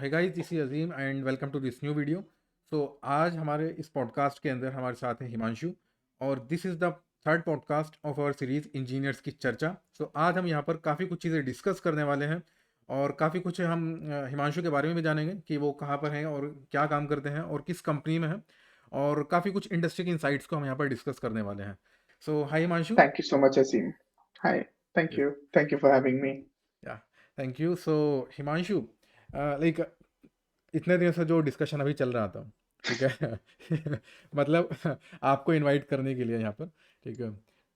Hey guys, this is Azim and welcome to this new video. आज हमारे इस podcast के अंदर हमारे साथ हैं हिमांशु और this is the third podcast of our series engineers की चर्चा। आज हम यहाँ पर काफ़ी कुछ चीज़ें डिस्कस करने वाले हैं और काफ़ी कुछ हम हिमांशु के बारे में भी जानेंगे कि वो कहाँ पर हैं और क्या काम करते हैं और किस कंपनी में हैं, और काफ़ी कुछ इंडस्ट्री के इंसाइट्स को हम यहाँ पर डिस्कस करने वाले हैं। हाय Himanshu. Thank you so much, Asim. Hi. Thank you. Thank you for having me. या थैंक यू। हिमांशु, लाइक इतने दिन से जो डिस्कशन अभी चल रहा था, ठीक है। मतलब आपको इनवाइट करने के लिए यहाँ पर, ठीक है।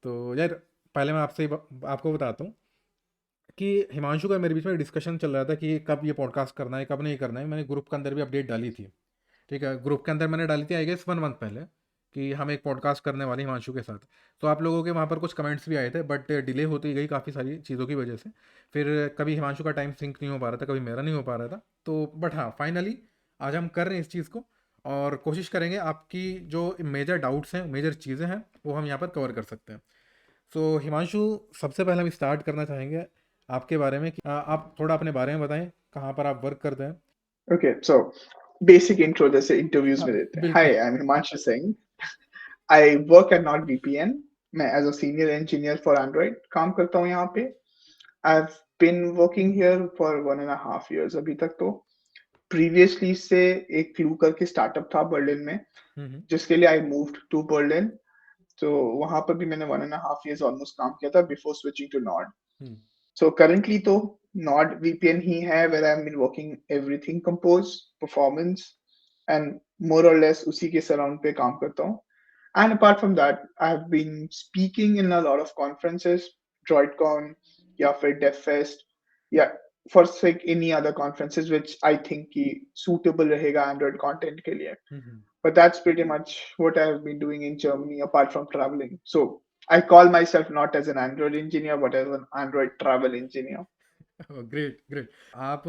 तो यार पहले मैं आपको बताता हूँ कि हिमांशु का मेरे बीच में डिस्कशन चल रहा था कि कब ये पॉडकास्ट करना है कब नहीं करना है। मैंने ग्रुप के अंदर भी अपडेट डाली थी, ठीक है। ग्रुप के अंदर मैंने डाली थी आई गेस 1 मंथ पहले कि हम एक पॉडकास्ट करने वाले हैं हिमांशु के साथ। तो आप लोगों के वहाँ पर कुछ कमेंट्स भी आए थे, बट डिले होती गई काफ़ी सारी चीज़ों की वजह से। फिर कभी हिमांशु का टाइम सिंक नहीं हो पा रहा था, कभी मेरा नहीं हो पा रहा था। तो बट हाँ, फाइनली आज हम कर रहे हैं इस चीज़ को और कोशिश करेंगे आपकी जो मेजर डाउट्स हैं, मेजर चीज़ें हैं, वो हम यहाँ पर कवर कर सकते हैं। हिमांशु, सबसे पहले हम स्टार्ट करना चाहेंगे आपके बारे में कि आप थोड़ा अपने बारे में बताएं, कहाँ पर आप वर्क करते हैं। Okay, so basic intro जैसे interviews हाँ, में देते हैं. Hi, बिल्कुल। I'm Himanshu Singh. I work at NordVPN. मैं as a senior engineer for Android काम करता हूँ यहाँ पे. I've been working here for 1.5 years अभी तक तो. Previously से एक Clue करके startup था बर्लिन में, हम्म। जिसके लिए I moved to Berlin. तो वहाँ पर भी मैंने 1.5 years almost काम किया था before switching to Nord. Hmm. So currently तो NordVPN ही है where I've been working everything compose, performance and more or less उसी के surround पे काम करता हूँ. And apart from that, I've been speaking in a lot of conferences, DroidCon या फिर DevFest या for like any other conferences which I think कि suitable रहेगा Android content के लिए. हम्म। But that's pretty much what I have been doing in Germany apart from traveling. So I call myself not as an Android engineer, but as an Android travel engineer. Great great. आप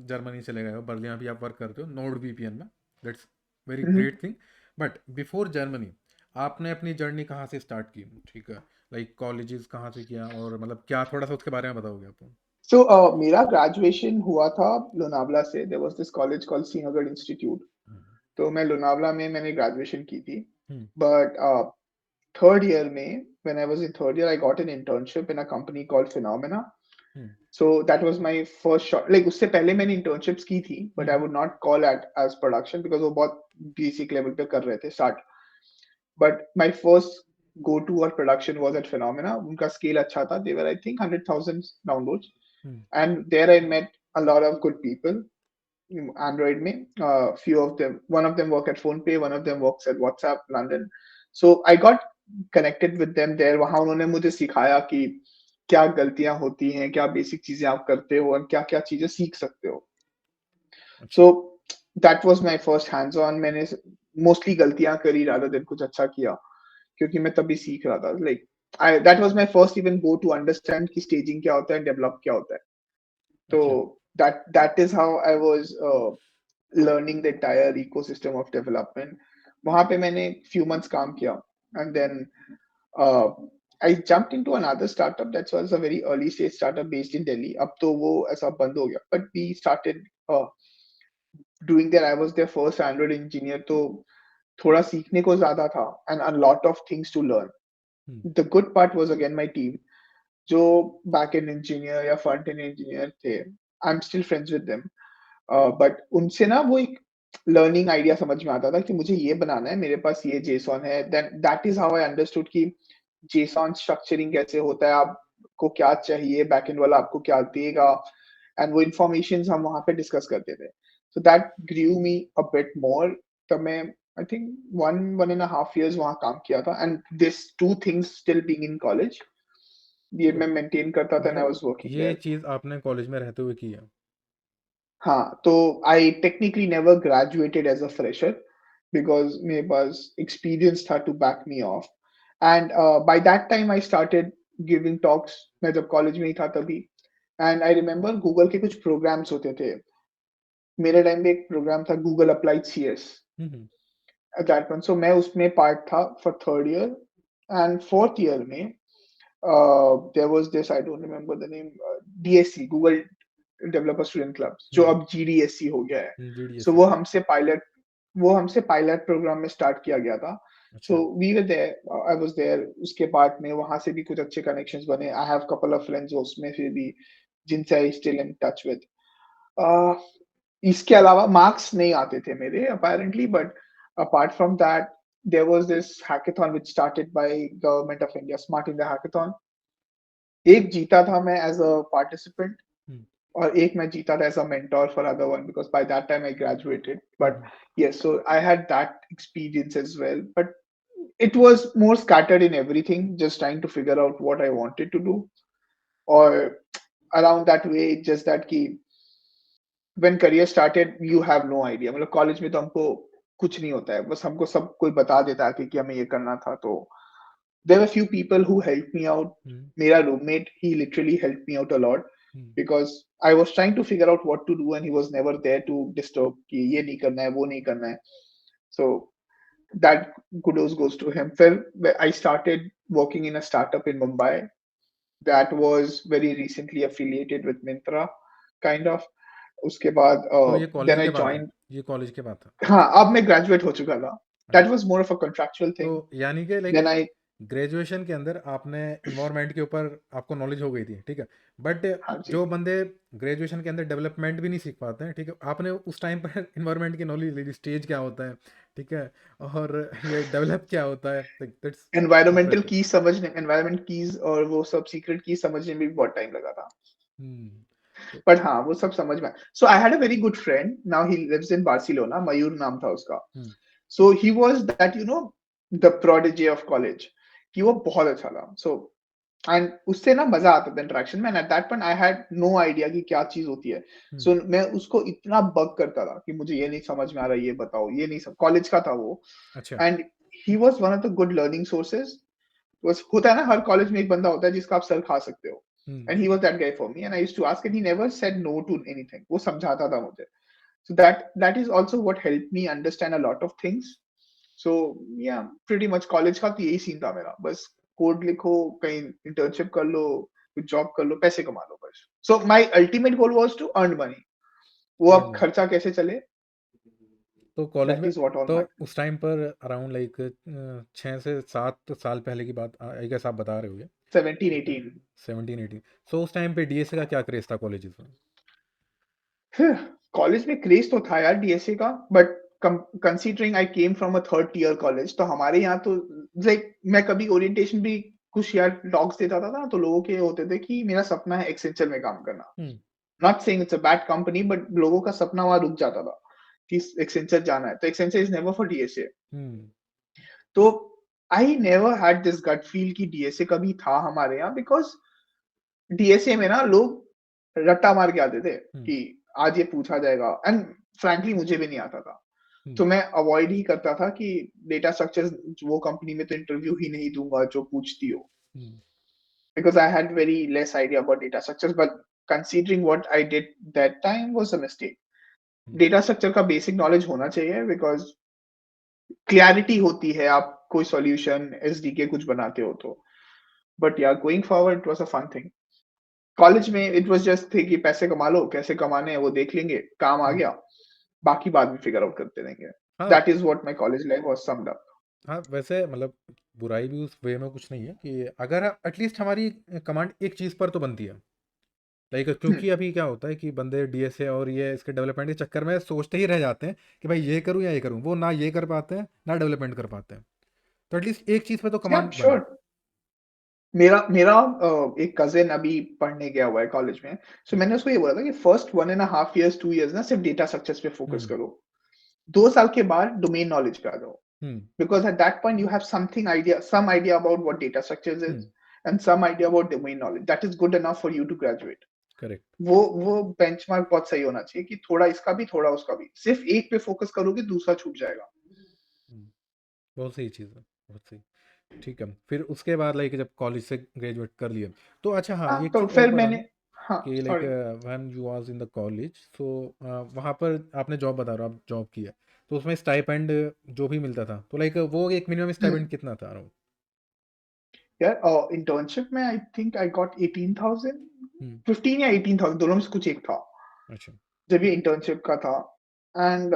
Germany चले गए हो, Berlin भी आप work करते हो node VPN में। That's very Mhm. Great thing. But before Germany आपने अपनी जर्नी कहाँ से स्टार्ट की, ठीक है। लाइक कॉलेजेस कहाँ से किया और मतलब क्या, थोड़ा सा उसके बारे में बताओगे आप? So मेरा graduation हुआ था लोनावला से. There was this college called Srinagar Institute. तो मैं लोनावला में मैंने graduation की थी. हम्म। But third year में, when I was in third year, I got an internship in a company called Phenomena. Hmm. So that was my first shot. Like उससे पहले मैंने internships की थी, but I hmm. would not call it as production because वो बहुत basic level पे कर रहे थे start. But my first go-to or production was at Phenomena. उनका scale अच्छा था. They were I think 100,000 downloads. Hmm. And there I met a lot of good people. Android में, few of them. One of them work at PhonePe. One of them works at WhatsApp London. So I got connected with them there. वहाँ उन्होंने मुझे सिखाया कि क्या गलतियां होती हैं, क्या बेसिक चीजें आप करते हो और क्या क्या चीजें सीख सकते हो. अच्छा। So that was my first hands on. मैंने mostly गलतियां करी rather than कुछ अच्छा किया, क्योंकि मैं तभी सीख रहा था. Like that was my first even go to understand कि staging क्या होता है, develop क्या होता है. अच्छा। So that is how I was learning the entire ecosystem of development. वहाँ पे मैंने few months काम किया, and then uh, I jumped into another startup that was a very early stage startup based in Delhi. अब तो वो ऐसा बंद हो गया. But we started doing that. I was their first Android engineer, तो थोड़ा सीखने को ज़्यादा था and a lot of things to learn. Hmm. The good part was again my team. जो back-end engineer या front-end engineer थे, I'm still friends with them. But उनसे ना वो एक लर्निंग आइडिया समझ में आता था कि मुझे ये बनाना है, मेरे पास ये जेसॉन है. Then that is how I understood कि जेसॉन स्ट्रक्चरिंग कैसे होता है, आपको क्या चाहिए, बैकएंड वाला आपको क्या देगा, एंड वो इंफॉर्मेशन हम वहां पे डिस्कस करते थे. So that grew me a bit more. तब मैं आई थिंक 1.5 years वहां काम किया था, and this two things still being in college, ये तो मैं मेंटेन करता था एंड आई मतलब वाज वर्किंग ये देयर. चीज़ आपने कॉलेज में रहते हुए की है? हाँ, तो I technically never graduated as a fresher because मेरे पास experience था to back me off. And by that time I started giving talks. मैं जब college में ही था तभी. And I remember Google के कुछ programs होते थे. मेरे टाइम पे एक प्रोग्राम था Google Applied CS hmm. at that point. So मैं उसमें part था for third year. And fourth year में there was this, I don't remember the name, DSC, Google developer student clubs, जो अब जीडीएससी हो गया है। सो जीडीएस है। वो हमसे पायलट प्रोग्राम में स्टार्ट किया गया था। सो अच्छा। We were there, I was there. उसके बाद में वहाँ से भी कुछ अच्छे कनेक्शंस बने। I have couple of friends उसमें फिर भी, जिनसे I still in touch with. Uh, इसके अलावा मार्क्स नहीं आते थे मेरे apparently, but apart from that there was this hackathon which started by government of India, smart India hackathon. एक जीता था मैं एज़ अ पार्टिसिपेंट, हम्म, और एक मैं जीता था as a mentor for other one, because by that time I graduated. But hmm, yes, so I had that experience as well. But it was more scattered in everything, just trying to figure out what I wanted to do. Or around that way, it's just that कि when career started, you have no idea. मतलब college में तो हमको कुछ नहीं होता है, बस हमको सब कोई बता देता है कि हमें ये करना था। तो there were few people who helped me out. हम्म, मेरा roommate, he literally helped me out a lot, hmm, because I was trying to figure out what to do and he was never there to disturb कि ये नहीं करना है, वो नहीं करना है. So that kudos goes to him. Then I started working in a startup in Mumbai that was very recently affiliated with Myntra, kind of. उसके बाद तो ये कॉलेज then I के बाद था, joined. ये कॉलेज के बाद था। हाँ, अब मैं ग्रेजुएट हो चुका था. अच्छा। That was more of a contractual तो thing. यानी कि लाइक Then I, ग्रेजुएशन के अंदर आपने इन्वायरमेंट के ऊपर आपको नॉलेज हो गई थी, ठीक है। बट हाँ जी. जो बंदे ग्रेजुएशन के अंदर डेवलपमेंट भी नहीं सीख पाते हैं, ठीक है, आपने उस टाइम पर इन्वायरमेंट की नॉलेज ली, स्टेज क्या होता है, ठीक है, और ये डेवलप क्या होता है, दैट्स एनवायरमेंटल इंप्रेसिव। कीज समझने, एनवायरमेंट कीज और वो सब सीक्रेट कीज समझने में भी बहुत टाइम लगा था. हम्म। तो बट हाँ, वो सब समझ में. So I had a very good friend, now he lives in Barcelona. Mayur नाम था उसका. Hmm, so he was that, the prodigy of college, कि वो बहुत अच्छा था. सो एंड उससे ना मजा आता था इंटरेक्शन में. And at that point I had no idea कि क्या चीज होती है. हम्म, सो मैं उसको इतना बग करता था कि मुझे ये नहीं समझ में आ रहा, ये बताओ, ये नहीं सब. कॉलेज का था वो. अच्छा। And he was one of the good learning sources. बस होता है ना, हर कॉलेज में एक बंदा होता है जिसका आप सर खा सकते हो. Hmm, and he was that guy for me, and I used to ask, and he never said no to anything. वो समझाता था मुझे. So that is also what helped me understand a lot of things. So yeah, pretty much college का तो यही scene था मेरा. बस कोड लिखो, कहीं इंटर्नशिप कर लो, कुछ जॉब कर लो, पैसे कमा लो बस. So my ultimate goal was to earn money. वो अब अर्न। खर्चा कैसे चले, तो कॉलेज that में, is what all तो matters. उस टाइम पर अराउंड लाइक 6 से 7 साल पहले की बात, आई गेस आप बता रहे होगे, 17, ठीक है, 18. 17, 18। सो उस टाइम पे डीएसए का क्या क्रेज था कॉलेजेस में? कॉलेज में क्रेज तो था यार डीएसए का, but considering I came from a third tier college, तो हमारे यहाँ तो लाइक मैं कभी ओरिएंटेशन भी कुछ यार टॉक्स देता था ना, तो लोगों के होते थे कि मेरा सपना है एक्सेंचर में काम करना. Hmm, not saying it's a bad company, but लोगों का सपना वहां रुक जाता था कि एक्सेंचर जाना है. तो Accenture is never for DSA. Hmm, तो I never had this gut feel कि डीएसए कभी था हमारे यहाँ, बिकॉज डीएसए में ना लोग रट्टा मार के आते थे हम्म, कि आज ये पूछा जाएगा. एंड फ्रैंकली मुझे भी नहीं आता था. हम्म, तो मैं अवॉइड ही करता था कि डेटा स्ट्रक्चर वो कंपनी में तो इंटरव्यू ही नहीं दूंगा जो पूछती हो, हम्म, because I had very less idea about data structures. But considering what I did that time was a mistake. Hmm. Data structure का बेसिक नॉलेज होना चाहिए, बिकॉज क्लैरिटी होती है आप कोई सॉल्यूशन एसडीके कुछ बनाते हो तो. But yeah going forward it was a fun thing. College में इट वाज जस्ट थे कि पैसे कमा लो, कैसे कमाने हैं वो देख लेंगे, काम आ हम्म। गया, बाकी बाद में फिगर आउट करते रहेंगे. हाँ। That is what my college life was summed up. हाँ, वैसे मतलब बुराई भी उस वे में कुछ नहीं है कि अगर एटलीस्ट हमारी कमांड एक चीज़ पर तो बनती है, लाइक क्योंकि अभी क्या होता है कि बंदे डीएसए और ये इसके डेवलपमेंट के चक्कर में सोचते ही रह जाते हैं कि भाई ये करूँ या ये करूँ, वो ना ये कर पाते हैं ना डेवलपमेंट कर पाते हैं। तो एटलीस्ट एक चीज़ पे तो या कमांड बने। श्योर. मेरा मेरा एक कजिन अभी पढ़ने गया हुआ है कॉलेज में. सो हम्म, मैंने उसको ये बोला था कि फर्स्ट 1.5 years 2 years ना सिर्फ डेटा स्ट्रक्चर्स पे फोकस हम्म, करो. 2 साल के बाद डोमेन नॉलेज पे आ जाओ, हम्म, because at that point you have something idea, some idea about what data structures is, hmm, and some idea about domain knowledge. That is good enough for you to graduate. Correct. वो benchmark बहुत सही होना चाहिए कि थोड़ा इसका भी थोड़ा उसका भी. सिर्फ एक पे फोकस करोगे दूसरा छूट जाएगा. बहुत सही चीज़ है, बहुत सही। ठीक है, फिर उसके बाद लाइक जब कॉलेज से ग्रेजुएट कर लिया, तो अच्छा हाँ, हाँ, एक तो चीज़ और फिर बता मैंने. दो हाँ, कि like sorry. When you was in the college, so वहाँ पर आपने जॉब बता रहे हो, आप जॉब किया, तो उसमें स्टाइपेंड जो भी मिलता था, तो लाइक वो एक मिनिमम स्टाइपेंड कितना था अराउंड? यार इंटर्नशिप में आई थिंक आई गॉट 18,000, हम्म, 15 या 18,000 दोनों में से कुछ एक था अच्छा। जब ये इंटर्नशिप का था। एंड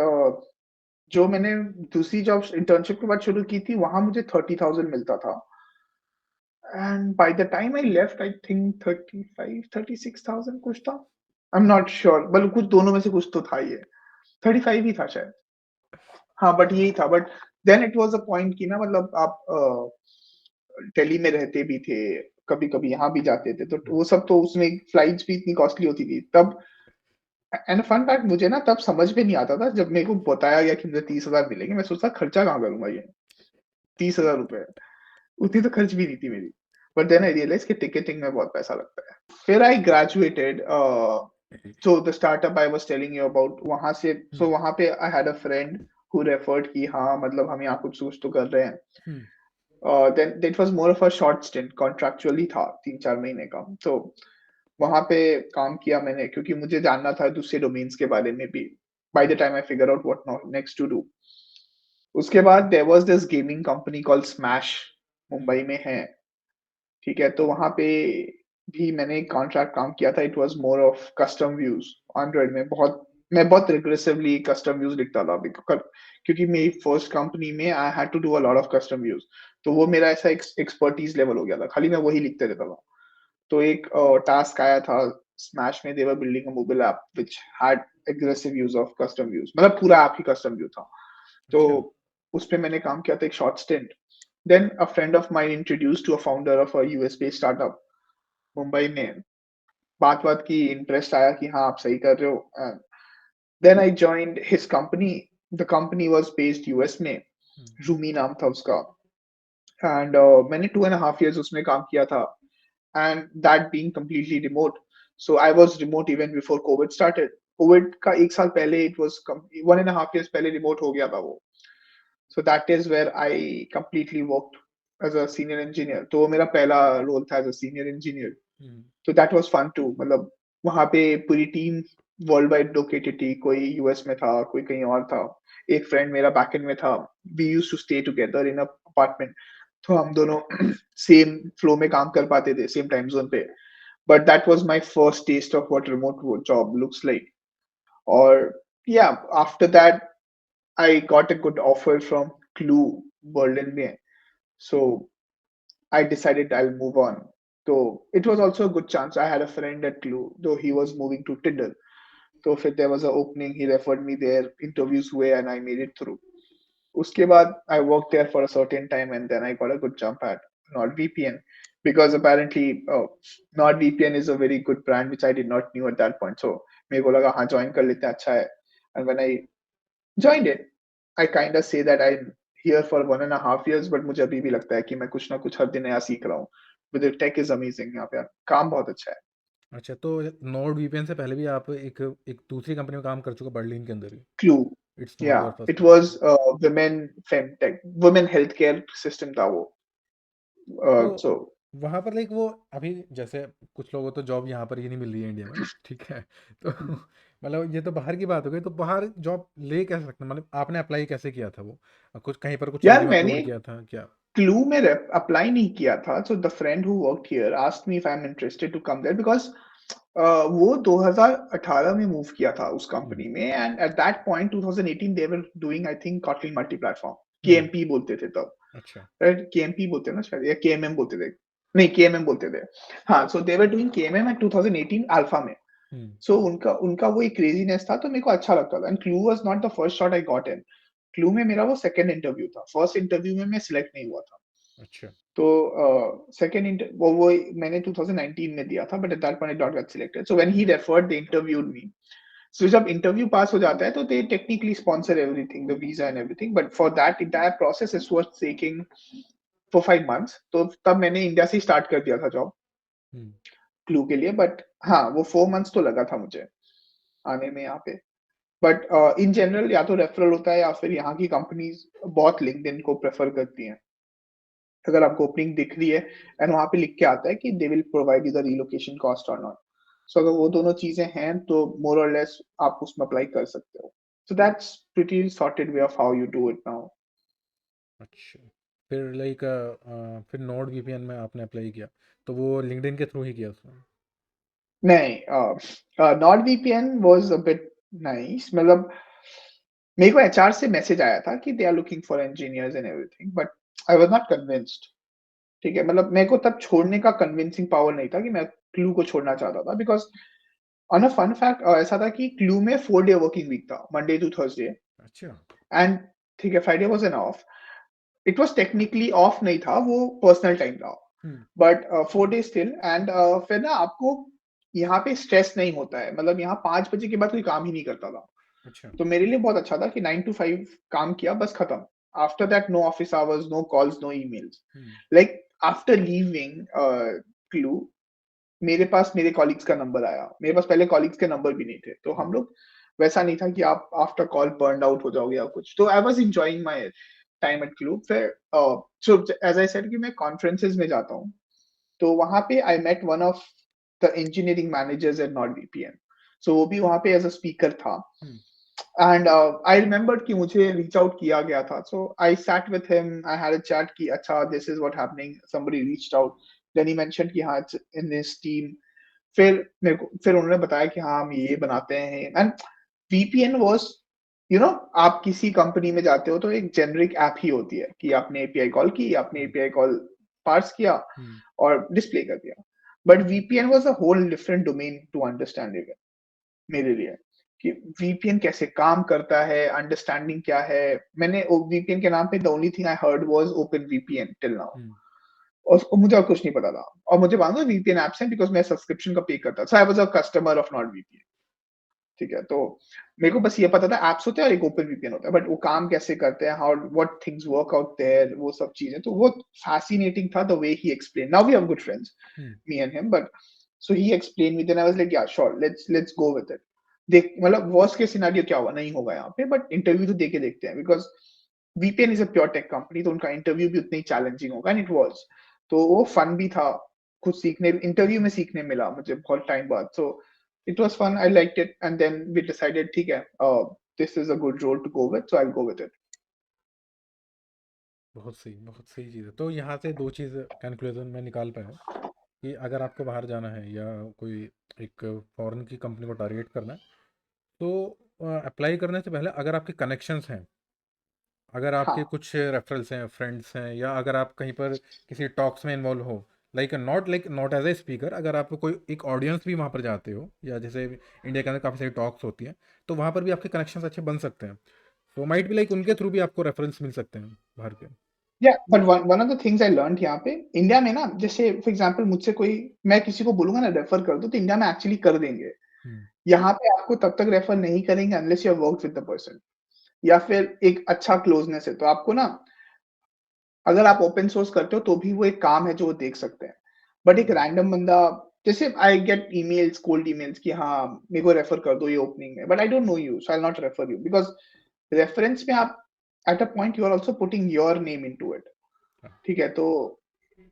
जो मैंने दूसरी जॉब इंटर्नशिप के बाद शुरू की थी वहां मुझे 30,000 मिलता था। And by the time I left I think 36,000 कुछ था। आई एम नॉट श्योर, मतलब कुछ दोनों में से कुछ तो था ये, 35 ही था शायद। हाँ बट यही था, but then it was a point कि ना मतलब आप दिल्ली में रहते भी थे, कभी कभी यहाँ भी जाते थे, तो हम्म, वो सब तो उसमें फ्लाइट्स भी इतनी कॉस्टली होती थी तब। एंड फन फैक्ट, मुझे ना तब समझ में नहीं आता था जब मेरे को बताया गया कि मुझे 30,000 मिलेंगे, मैं सोचता खर्चा कहाँ करूंगा ये 30,000 रुपए, उतनी तो खर्च भी नहीं थी मेरी। बट देन आई रियलाइज कि टिकटिंग में बहुत पैसा लगता है। फिर I graduated, so the startup I was telling you about, वहां से हम्म, सो वहां पे आई had a friend who referred कि हाँ मतलब हम यहाँ कुछ कुछ तो कर रहे हैं। Hmm, then it was more of a short stint, contractually था 3-4 महीने का। तो वहां पे काम किया मैंने क्योंकि मुझे जानना था दूसरे डोमेन्स के बारे में भी, by the time I figure out what next to do. उसके बाद there was this gaming company called smash, hmm, Mumbai में है, ठीक है? तो वहाँ पे भी मैंने कॉन्ट्रैक्ट काम किया था। It was more of custom views, Android में मैं बहुत रिग्रेसिवली कस्टम व्यूज़ लिखता था क्योंकि मेरी फर्स्ट कंपनी में I had to do a lot of custom views. तो वो मेरा ऐसा एक्सपर्टीज़ लेवल हो गया था, खाली मैं वही लिखते रहता था। तो एक टास्क आया था स्मैश में, they were building a mobile app which had aggressive use of custom views, मतलब पूरा ऐप ही कस्टम व्यू था। तो अच्छा। उसपे मैंने काम किया था एक short stint. Then a friend of mine introduced to a founder of a US based startup Mumbai में, बात की, इंटरेस्ट आया कि हाँ आप सही कर रहे हो। Then I joined his company. The company was based US में, हम्म, रूमी नाम था उसका। एंड मैंने 2.5 years उसमें काम किया था, and that being completely remote. So I was remote even before Covid started. Covid का 1 साल पहले, इट वाज 1.5 years पहले रिमोट हो गया था वो। So that is where I completely worked as a senior engineer. तो वो मेरा पहला रोल था as a senior engineer. Hmm, तो दैट वाज फन टू, मतलब वहां पे पूरी टीम वर्ल्ड वाइड लोकेटेड थी, कोई यूएस में था, कोई कहीं और था। एक फ्रेंड मेरा बैकएंड में था। We used to stay together in a apartment, तो हम दोनों सेम फ्लो में काम कर पाते थे, सेम टाइम जोन पे। But that was my first test of what remote job looks like. और yeah after that I got a good offer from Clue, Berlin में। So I decided I'll move on. So it was also a good chance. I had a friend at Clue, though he was moving to Tinder. So if there was an opening, he referred me there. Interviews हुए and I made it through. उसके बाद I worked there for a certain time and then I got a good jump at NordVPN because apparently NordVPN is a very good brand which I did not knew at that point. So मेरे को लगा हाँ join कर लेते हैं, अच्छा है. And when I joined it, I kind of say that I'm here for 1.5 years, but मुझे अभी भी लगता है कि मैं कुछ ना कुछ हर दिन नया सीख रहा हूँ। But the tech is amazing यहाँ पे, काम बहुत अच्छा है। अच्छा, तो नोड वीपीएन से पहले भी आप एक एक दूसरी कंपनी में काम कर चुके बर्लिन के अंदर ही। Clue, it's not yeah, your first it time. was women femtech, women healthcare system था वो। तो So वहाँ पर लाइक वो अभी जैसे कुछ लोगों को तो जॉब यहाँ पर ही नहीं मिल रही है इंडिया में, ठीक है? तो मतलब ये तो बाहर की बात हो गई, तो बाहर जॉब ले कैसे सकते हैं? मतलब आपने अप्लाई कैसे किया था वो? कुछ कहीं पर कुछ यार रिज्यूमे मैंने अपलोड किया था क्या? Clue में अप्लाई नहीं किया था। So the friend who worked here asked me if I'm interested to come there because वो 2018 में मूव किया था उस हम्म, कंपनी में, and at that point 2018 they were doing I think Kotlin multi platform, hmm, KMP बोलते थे तब, अच्छा। राइट? केएमपी बोलते हैं ना शायद, या केएमएम बोलते थे। नहीं, केएमएम बोलते थे। हाँ, so they were doing KMM at 2018 alpha में। हम्म, सो उनका उनका वो एक क्रेजीनेस था, तो मेरे को अच्छा लगता था। And clue was not the first shot I got in. Clue में मेरा वो सेकंड इंटरव्यू था, फर्स्ट इंटरव्यू में मैं सिलेक्ट नहीं हुआ था। अच्छा। तो सेकंड इंटर वो मैंने 2019 में दिया था, but at that point I not get selected. So when he referred, they interviewed me. So जब इंटरव्यू पास हो जाता है तो they technically sponsor everything, the visa and everything, but for that entire process it was taking for 5 months. तो तब मैंने India से start कर दिया था जॉब हम्म, क्लू के लिए, बट हाँ वो 4 मंथ्स तो लगा था मुझे आने में यहाँ पे। बट इन जनरल या तो रेफरल होता है या फिर यहाँ की कंपनीज बहुत लिंक्डइन को प्रेफर करती हैं। अगर आपको ओपनिंग दिख रही है एंड वहां पे लिख के आता है कि they will provide you the relocation cost और नॉट, सो अगर वो दोनों चीजें हैं तो मोर और लेस आप उसमें अप्लाई कर सकते हो। So that's pretty sorted way of how you do it now. अच्छा। फिर लाइक फिर नोड वीपीएन में आपने अप्लाई किया, तो वो लिंक्डइन के थ्रू ही किया उसमें? नहीं, not VPN was a bit nice, मतलब मेरे को एचआर से मैसेज आया था कि they are looking for engineers and everything, but I was not convinced. ठीक है, मतलब मेरे को तब छोड़ने का कन्विंसिंग पावर नहीं था कि मैं क्लू को छोड़ना चाहता था, because on a fun fact ऐसा था कि क्लू में 4 डे वर्किंग वीक था, मंडे टू थर्सडे, अच्छा। एंड ठीक है, Friday was an off. It was technically off नहीं था, वो पर्सनल टाइम था। Hmm. But 4 days still, and फिर ना आपको यहाँ पे स्ट्रेस नहीं होता है, मतलब यहाँ 5 बजे के बाद कोई काम ही नहीं करता था। अच्छा। तो मेरे लिए बहुत अच्छा था कि 9 टू 5 काम किया, बस खत्म। After that no office hours, no calls, no emails. Hmm. Like after leaving Clue, मेरे पास मेरे कॉलीग्स का नंबर आया। मेरे पास पहले कॉलीग्स के नंबर भी नहीं थे। तो हम लोग, वैसा नहीं था कि आप आफ्टर कॉल बर्न्ड आउट हो जाओगे या कुछ। तो I was enjoying my time at Clue. फिर सो एज़ आई सेड कि मैं कॉन्फ्रेंसेस में जाता हूँ। तो वहाँ पे I met one of the engineering managers at NordVPN. So वो भी वहाँ पे एज़ अ स्पीकर था। हम्म। एंड आई रिमेंबर्ड कि मुझे रीच आउट किया गया था। So I sat with him, I had a chat कि अच्छा this is what happening, somebody reached out. Then he mentioned कि हाँ, इट्स इन हिज टीम। फिर उन्होंने बताया कि हाँ, हम ये बनाते हैं। And VPN was, you know, आप किसी कंपनी में जाते हो तो एक जेनेरिक ऐप ही होती है कि आपने एपीआई कॉल की, आपने हम्म। एपीआई कॉल पार्स किया हम्म। और डिस्प्ले कर दिया। But VPN was a whole different domain to understand it मेरे लिए, कि वीपीएन कैसे काम करता है, अंडरस्टैंडिंग क्या है। मैंने वीपीएन के नाम पे the only thing I heard was open VPN till now. Hmm. और मुझे और कुछ नहीं पता था। और मुझे मालूम है वीपीएन ऐप्स हैं बिकॉज़ मैं सब्सक्रिप्शन का पे करता था। So I was a customer of NordVPN. ठीक है, तो मेरे को बस ये पता था ऐप्स होते हैं और एक ओपन वीपीएन होता है, बट वो काम कैसे करते हैं, how what things work out there, वो सब चीजें। तो वो fascinating था the way he explain. Now we have good friends, hmm. Me and him, but so he explain me, then I was like yeah sure, let's go with it. देख, मतलब worst case scenario क्या हुआ नहीं होगा यहाँ पे, but interview तो दे के देखते हैं, because VPN is a pure tech company, तो उनका इंटरव्यू भी उतना ही चैलेंजिंग होगा, एंड इट वाज। तो वो फन भी था, कुछ सीखने इंटरव्यू में सीखने मिला मुझे बहुत टाइम बाद। सो it was fun. I liked it, and then we decided, ठीक है, this is a good role to go with, so I'll go with it. बहुत सही चीज़ है। तो यहाँ से दो चीज़ कंक्लूजन में निकाल पाया कि अगर आपको बाहर जाना है या कोई एक फॉरेन की कंपनी को टारगेट करना है, तो अप्लाई करने से पहले अगर आपके कनेक्शंस हैं, अगर आपके हाँ, कुछ रेफरल्स हैं, फ्रेंड्स हैं, या अगर आप कहीं पर किसी टॉक्स में इन्वॉल्व हो, like not as a speaker, अगर आप कोई एक ऑडियंस भी वहाँ पर जाते हो, या जैसे इंडिया के अंदर काफ़ी सारी टॉक्स होती हैं, तो वहाँ पर भी आपके कनेक्शंस अच्छे बन सकते हैं। तो माइट भी लाइक उनके थ्रू भी आपको रेफरेंस मिल सकते हैं बाहर के। या but one of the things I learn यहाँ पे इंडिया में ना, जैसे फॉर एग्जांपल मुझसे कोई, मैं किसी को बोलूंगा ना रेफर कर दो, तो इंडिया में एक्चुअली कर देंगे। हम्म। यहाँ पे आपको तब तक रेफर नहीं करेंगे unless you have worked with the person, या फिर एक अच्छा क्लोजनेस है। तो आपको ना, अगर आप ओपन सोर्स करते हो तो भी वो एक काम है जो वो देख सकते हैं। बट एक रैंडम बंदा, जैसे I get emails, cold emails कि हाँ, मेरे को रेफर कर दो, ये ओपनिंग है, but I don't know you, so I will not refer you, because reference में आप at a point you are also putting your name into it. हाँ। ठीक है, तो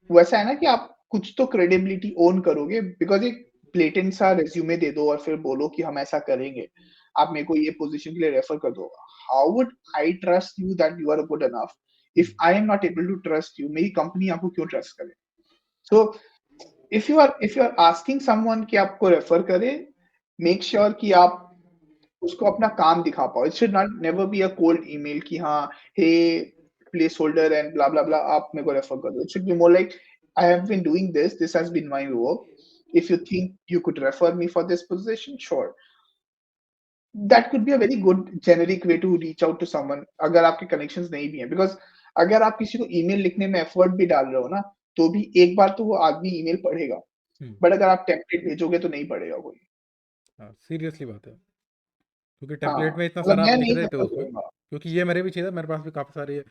वैसा है ना कि आप कुछ तो क्रेडिबिलिटी ओन करोगे, बिकॉज़ एक ब्लेटेंट सा रिज्यूमे दे दो और फिर बोलो कि हम ऐसा करेंगे, आप मेरे को ये पोजीशन के लिए रेफर कर दो। How would I trust you that you are good enough if hmm. I am not able to trust you? मेरी कंपनी आपको क्यों ट्रस्ट करे? So if you are asking someone कि आपको रेफर करे, मेक श्योर कि आप उसको अपना काम दिखा पाओ। It should not never be a cold email कि हाँ, hey, placeholder and blah blah blah, आप मेरे को रेफर कर दो। It should be more like, I have been doing this, this has been my work, if you think you could refer me for this position, sure. That could be a very good generic way to reach out to someone, अगर आपके connections नहीं भी हैं, because अगर आप किसी को email लिखने में एफर्ट भी डाल रहे हो ना, तो भी एक बार तो वो आदमी ईमेल पढ़ेगा। हम्म। बट अगर आप टेम्पलेट भेजोगे तो नहीं पढ़ेगा कोई। हाँ, सीरियसली बात है, क्योंकि टेम्पलेट हाँ, में इतना मतलब सारा आप मैं लिख नहीं देते हो रेफर उसमें। करूँगा। क्योंकि ये मेरे भी चीज़ है, मेरे पास भी काफ़ी सारे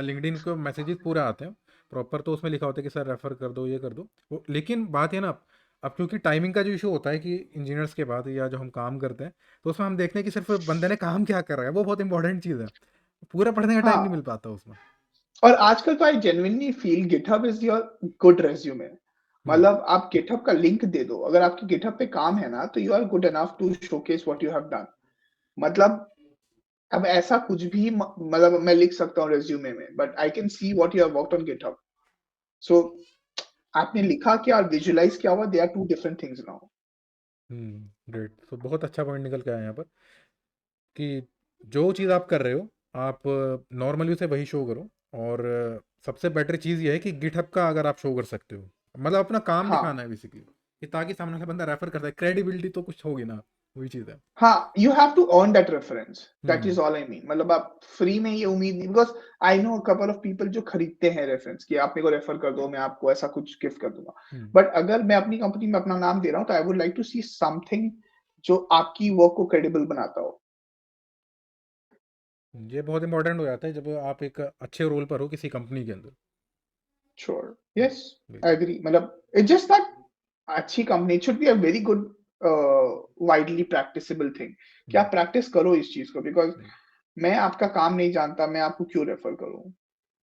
लिंक्डइन को मैसेजेस पूरे आते हैं प्रॉपर, तो उसमें लिखा होता है कि सर रेफर कर दो, ये कर दो वो। लेकिन बात है ना, अब क्योंकि टाइमिंग का जो इशू होता है कि इंजीनियर्स के बाद या जो हम काम करते हैं, तो उसमें हम देखते हैं कि सिर्फ बंदे ने काम क्या कर रहा है, वो बहुत इंपॉर्टेंट चीज़ है। पूरा पढ़ने का टाइम नहीं हाँ, मिल पाता उसमें। और आजकल तो I genuinely feel GitHub is your good resume. Hmm. मतलब आप गिटहब का लिंक दे दो, अगर आपके गिटहब पे काम है ना, तो you are good enough to showcase what you have done. मतलब अब ऐसा कुछ भी मतलब मैं लिख सकता हूँ रेज्यूमे में, but I can see what you have worked on GitHub. So आपने लिखा क्या और विजुअलाइज क्या हुआ, they are two different things now. Great. तो बहुत अच्छा पॉइंट निकल के आया यहाँ पर कि जो चीज़ आप कर रहे हो आप नॉर्मली उसे वही शो करो। और सबसे बेटर चीज़ ये है कि गिटहब का अगर आप शो कर सकते हो, मतलब अपना काम दिखाना हाँ है बेसिकली, कि ताकि सामने वाला बंदा रेफर करता है, क्रेडिबिलिटी तो कुछ होगी ना, वही चीज़ है। हाँ, you have to earn that reference, that hmm. Is all I mean. मतलब आप फ्री में ये उम्मीद नहीं, because I know couple of people जो खरीदते हैं रेफरेंस कि आप मेरे को रेफर कर दो, मैं आपको ऐसा कुछ गिफ्ट कर दूंगा। हम्म। बट अगर मैं अपनी कंपनी में अपना नाम दे रहा हूँ तो I would like to see something जो आपकी वर्क को क्रेडिबल बनाता हो। ये बहुत इंपॉर्टेंट हो जाता है जब आप एक अच्छे रोल पर हो किसी कंपनी के अंदर। श्योर, यस, आई बिल्कुल। एग्री। मतलब इट्स जस्ट दैट अच्छी company should be a very good widely practicable thing कि आप प्रैक्टिस करो इस चीज को, बिकॉज मैं आपका काम नहीं जानता, मैं आपको क्यों रेफर करूं।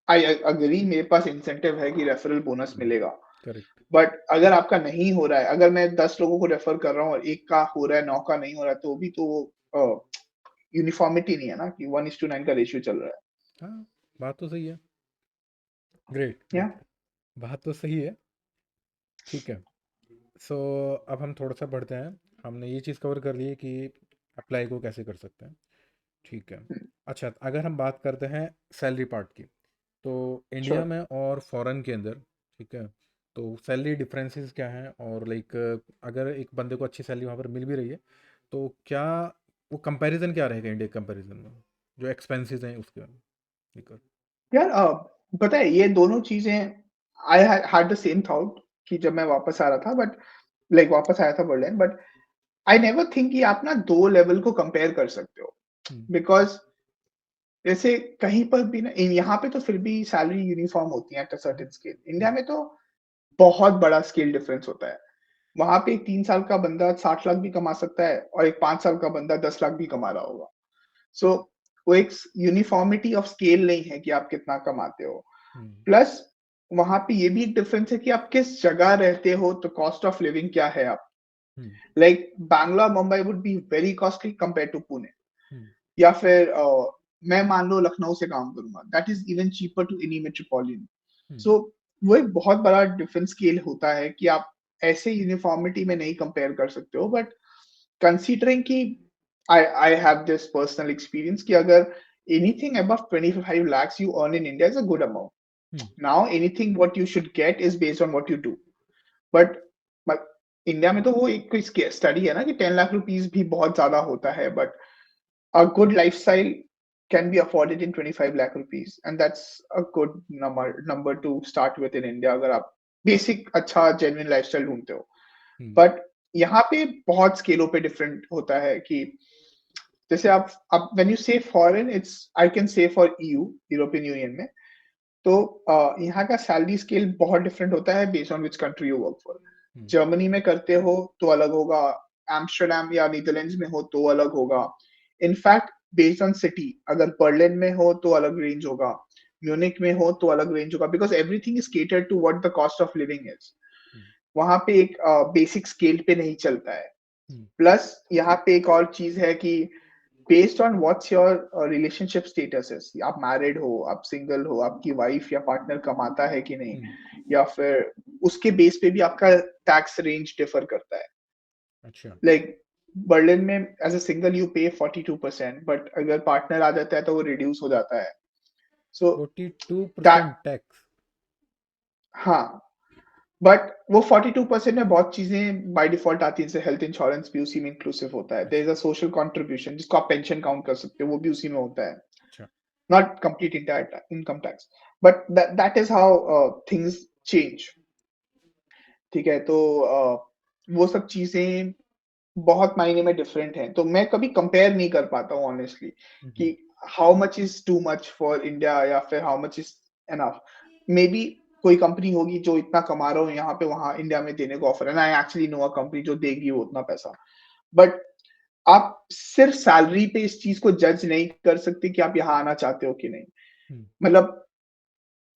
आई अग्री, मेरे पास इंसेंटिव है कि रेफरल बोनस मिलेगा। करेक्ट। बट अगर आपका नहीं हो रहा है, अगर मैं 10 लोगों को रेफर कर रहा हूँ और एक का हो रहा है, 9 का नहीं हो रहा है, तो भी तो यूनिफॉर्मिटी नहीं है ना कि 1:9 का रेशियो चल रहा हाँ, बात तो सही है। ग्रेट है। या ग्रेट। बात तो सही है। ठीक है। सो अब हम थोड़ा सा बढ़ते हैं। हमने ये चीज़ कवर कर ली है कि अप्लाई को कैसे कर सकते हैं। ठीक है। अच्छा, अगर हम बात करते हैं सैलरी पार्ट की, तो इंडिया श्योर। में और फॉरेन के अंदर, ठीक है, तो सैलरी डिफरेंसेस क्या हैं, और लाइक अगर एक बंदे को अच्छी सैलरी वहाँ पर मिल भी रही है तो क्या वो कंपैरिजन क्या रहेगा इंडिया के कंपैरिजन में, जो एक्सपेंसेस हैं उसके लेकर। यार पता है ये दोनों चीजें, I had the same thought कि जब मैं वापस आ रहा था, बट लाइक वापस आया था Berlin, but I never think कि आप ना दो लेवल को कंपेयर कर सकते हो। हम्म। बिकॉज जैसे कहीं पर भी ना, यहाँ पे तो फिर भी सैलरी यूनिफॉर्म होती है at a certain scale. India में तो बहुत बड़ा स्केल डिफरेंस होता है। वहां पे एक 3 साल का बंदा 60 लाख भी कमा सकता है और एक 5 साल का बंदा 10 लाख भी कमा रहा होगा। सो वो एक यूनिफॉर्मिटी ऑफ स्केल नहीं है कि आप कितना कमाते हो। हम्म। प्लस वहां पे ये भी एक डिफरेंस है कि आप किस जगह रहते हो, तो कॉस्ट ऑफ लिविंग क्या है। आप hmm. Like Bangalore Mumbai would be very costly compare to Pune. Hmm. या फिर मैं मान लो लखनऊ से काम करूंगा, that is even cheaper to any metropolitan. Hmm. So वो एक बहुत बड़ा डिफरेंट स्केल होता है कि आप ऐसे यूनिफॉर्मिटी में नहीं कंपेयर कर सकते हो। बट कंसीडरिंग कि I have this personal experience कि अगर anything above 25 lakhs you earn in India is a good amount. Hmm. Now anything what you should get is based on what you do. But India में तो वो एक कोई study है ना कि 10 लाख रुपीज भी बहुत ज्यादा होता है, but a good lifestyle can be afforded in 25 lakh rupees, and that's a good number to start with in India अगर आप बेसिक अच्छा genuine lifestyle ढूंढते हो। हम्म। बट यहाँ पे बहुत स्केलों पे डिफरेंट होता है कि जैसे आप व्हेन यू से foreign, it's I can say for EU, European union में, तो यहाँ का सैलरी स्केल बहुत डिफरेंट होता है based on which country you work for. Hmm. Germany में करते हो तो अलग होगा, एम्स्टर्डम या नीदरलैंड्स में हो तो अलग होगा। इनफैक्ट बेस्ड ऑन सिटी, अगर बर्लिन में हो तो अलग रेंज होगा, म्यूनिक में हो तो अलग रेंज होगा, because everything is catered to what the cost of living is. Hmm. वहां पे एक बेसिक स्केल पे नहीं चलता है। हम्म। प्लस यहाँ पे एक और चीज है कि based on what's your relationship status है, आप मैरिड हो, आप सिंगल हो, आपकी वाइफ या पार्टनर कमाता है कि नहीं, हम्म। या फिर उसके बेस पे भी आपका टैक्स रेंज डिफर करता है। अच्छा। लाइक बर्लिन में एज अ सिंगल यू पे 42%, बट अगर पार्टनर आ जाता है तो वो रिड्यूस हो जाता है। सो 42% दैट, टैक्स। हाँ, बट वो 42% में बहुत चीजें बाय डिफॉल्ट आती हैं, जैसे हेल्थ इंश्योरेंस भी उसी में इंक्लूसिव होता है, देयर अच्छा। इज अ सोशल कंट्रीब्यूशन जिसको आप पेंशन काउंट कर सकते हो, वो भी उसी में होता है। अच्छा। Not complete entire income tax, but that is how things change. ठीक है, तो वो सब चीजें बहुत मायने में डिफरेंट हैं, तो मैं कभी कंपेयर नहीं कर पाता हूँ ऑनेस्टली हम्म। कि how much is too much for India या फिर how much is enough. May be कोई कंपनी होगी जो इतना कमा रहा हो यहाँ पे, वहां इंडिया में देने को ऑफर है, I actually know a company जो देगी वो उतना पैसा। बट आप सिर्फ सैलरी पे इस चीज को जज नहीं कर सकते कि आप यहाँ आना चाहते हो कि नहीं। हम्म। मतलब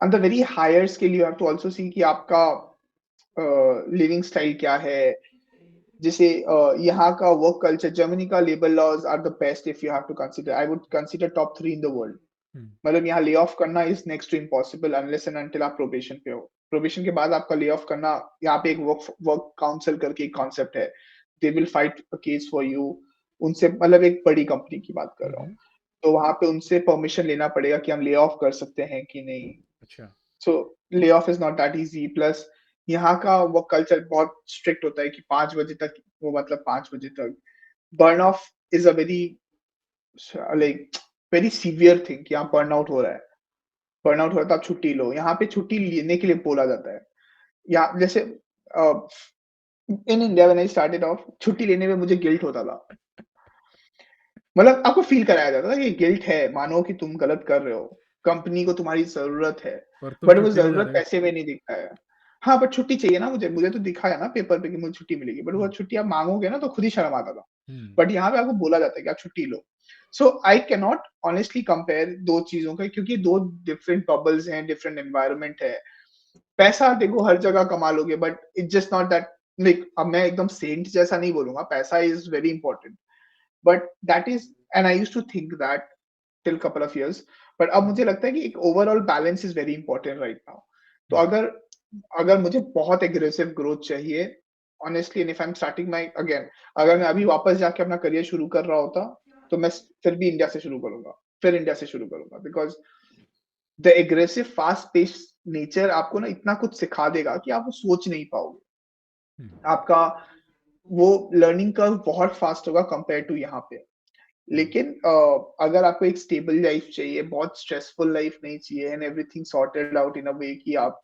on the very higher scale you have to also see कि आपका लिविंग स्टाइल क्या है, जैसे यहाँ का वर्क कल्चर, जर्मनी का labour laws are the best if you have to consider, I would consider top 3 in the world. Hmm, मतलब यहाँ ले ऑफ करना is next to impossible unless and until आप प्रोबेशन पे हो। Probation के बाद आपका ले ऑफ करना, यहाँ पे एक वर्क वर्क काउंसिल करके एक कॉन्सेप्ट है, they will fight a case for you. उनसे मतलब एक बड़ी कंपनी की बात कर रहा हूँ, हम्म, तो वहां पे उनसे परमिशन लेना पड़ेगा कि हम ले ऑफ कर सकते हैं कि नहीं। अच्छा। So lay off is not that easy. Plus यहाँ का वर्क कल्चर बहुत स्ट्रिक्ट होता है कि 5 बजे तक, वो मतलब 5 बजे तक burn of is a very like very severe thing कि आप बर्न आउट हो रहा है, बर्न आउट हो रहा है तो आप छुट्टी लो। यहाँ पे छुट्टी लेने के लिए बोला जाता है। या जैसे in India when I started off, छुट्टी लेने में मुझे गिल्ट होता था। मतलब आपको फील कराया जाता था कि गिल्ट है, मानो कि तुम गलत कर रहे हो, कंपनी को तुम्हारी ज़रूरत है, और तुम बट वो छुट्टी पे जा ज़रूरत रहे हो। पैसे में नहीं दिखता है। हाँ, बट छुट्टी चाहिए ना मुझे, मुझे तो दिखा है ना पेपर पे कि मुझे छुट्टी मिलेगी, बट वो हम्म, छुट्टी आप माँगोगे ना तो खुद ही शर्म आता था। हम्म, बट यहाँ पे आपको बोला जाता है कि आप छुट्टी लो। So I can not honestly compare 2 चीज़ों का, क्योंकि 2 डिफरेंट बबल्स हैं, डिफरेंट एनवायरनमेंट है। पैसा देखो हर जगह कमा लोगे, but it's just not that. Like अब मैं एकदम सेंट जैसा नहीं बोलूँगा, पैसा is very important, but that is, and I used to think that till couple of years. But अब मुझे लगता है कि एक overall balance is very important right now. तो हम्म, अगर अगर मुझे बहुत एग्रेसिव ग्रोथ चाहिए, honestly and if I am starting my again, अगर मैं अभी वापस जाके अपना करियर शुरू कर रहा होता, तो मैं फिर भी इंडिया से शुरू करूँगा, फिर इंडिया से शुरू करूँगा, because the aggressive fast pace nature आपको ना इतना कुछ सिखा देगा कि आप वो सोच नहीं पाओगे। हम्म, आपका वो लर्निंग कर्व बहुत फास्ट होगा कंपेयर टू यहाँ पे। हम्म, लेकिन अगर आपको एक स्टेबल लाइफ चाहिए, बहुत स्ट्रेसफुल लाइफ नहीं चाहिए, and everything sorted out in a way कि आप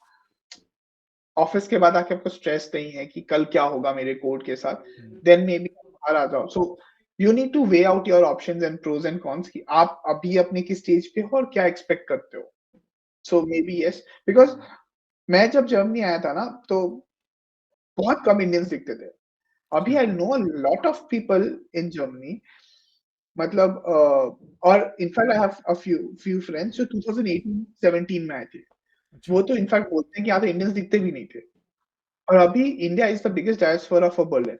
ऑफिस के बाद आके आपको स्ट्रेस नहीं है कि कल क्या होगा मेरे कोड के साथ, हम्म, देन मे बी बाहर आ जाओ। So you need to weigh out your options and pros and cons कि आप अभी अपने किस स्टेज पे हो और क्या एक्सपेक्ट करते हो। सो मे बी यस, बिकॉज़ मैं जब जर्मनी आया था ना, तो बहुत कम इंडियंस दिखते थे। अभी अच्छा, I know a lot of people in Germany. मतलब और in fact I have a few friends जो 2018-17 में आए थे। अच्छा, वो तो इनफैक्ट बोलते हैं कि यहाँ तो इंडियंस दिखते भी नहीं थे। और अभी India is the biggest diaspora for Berlin.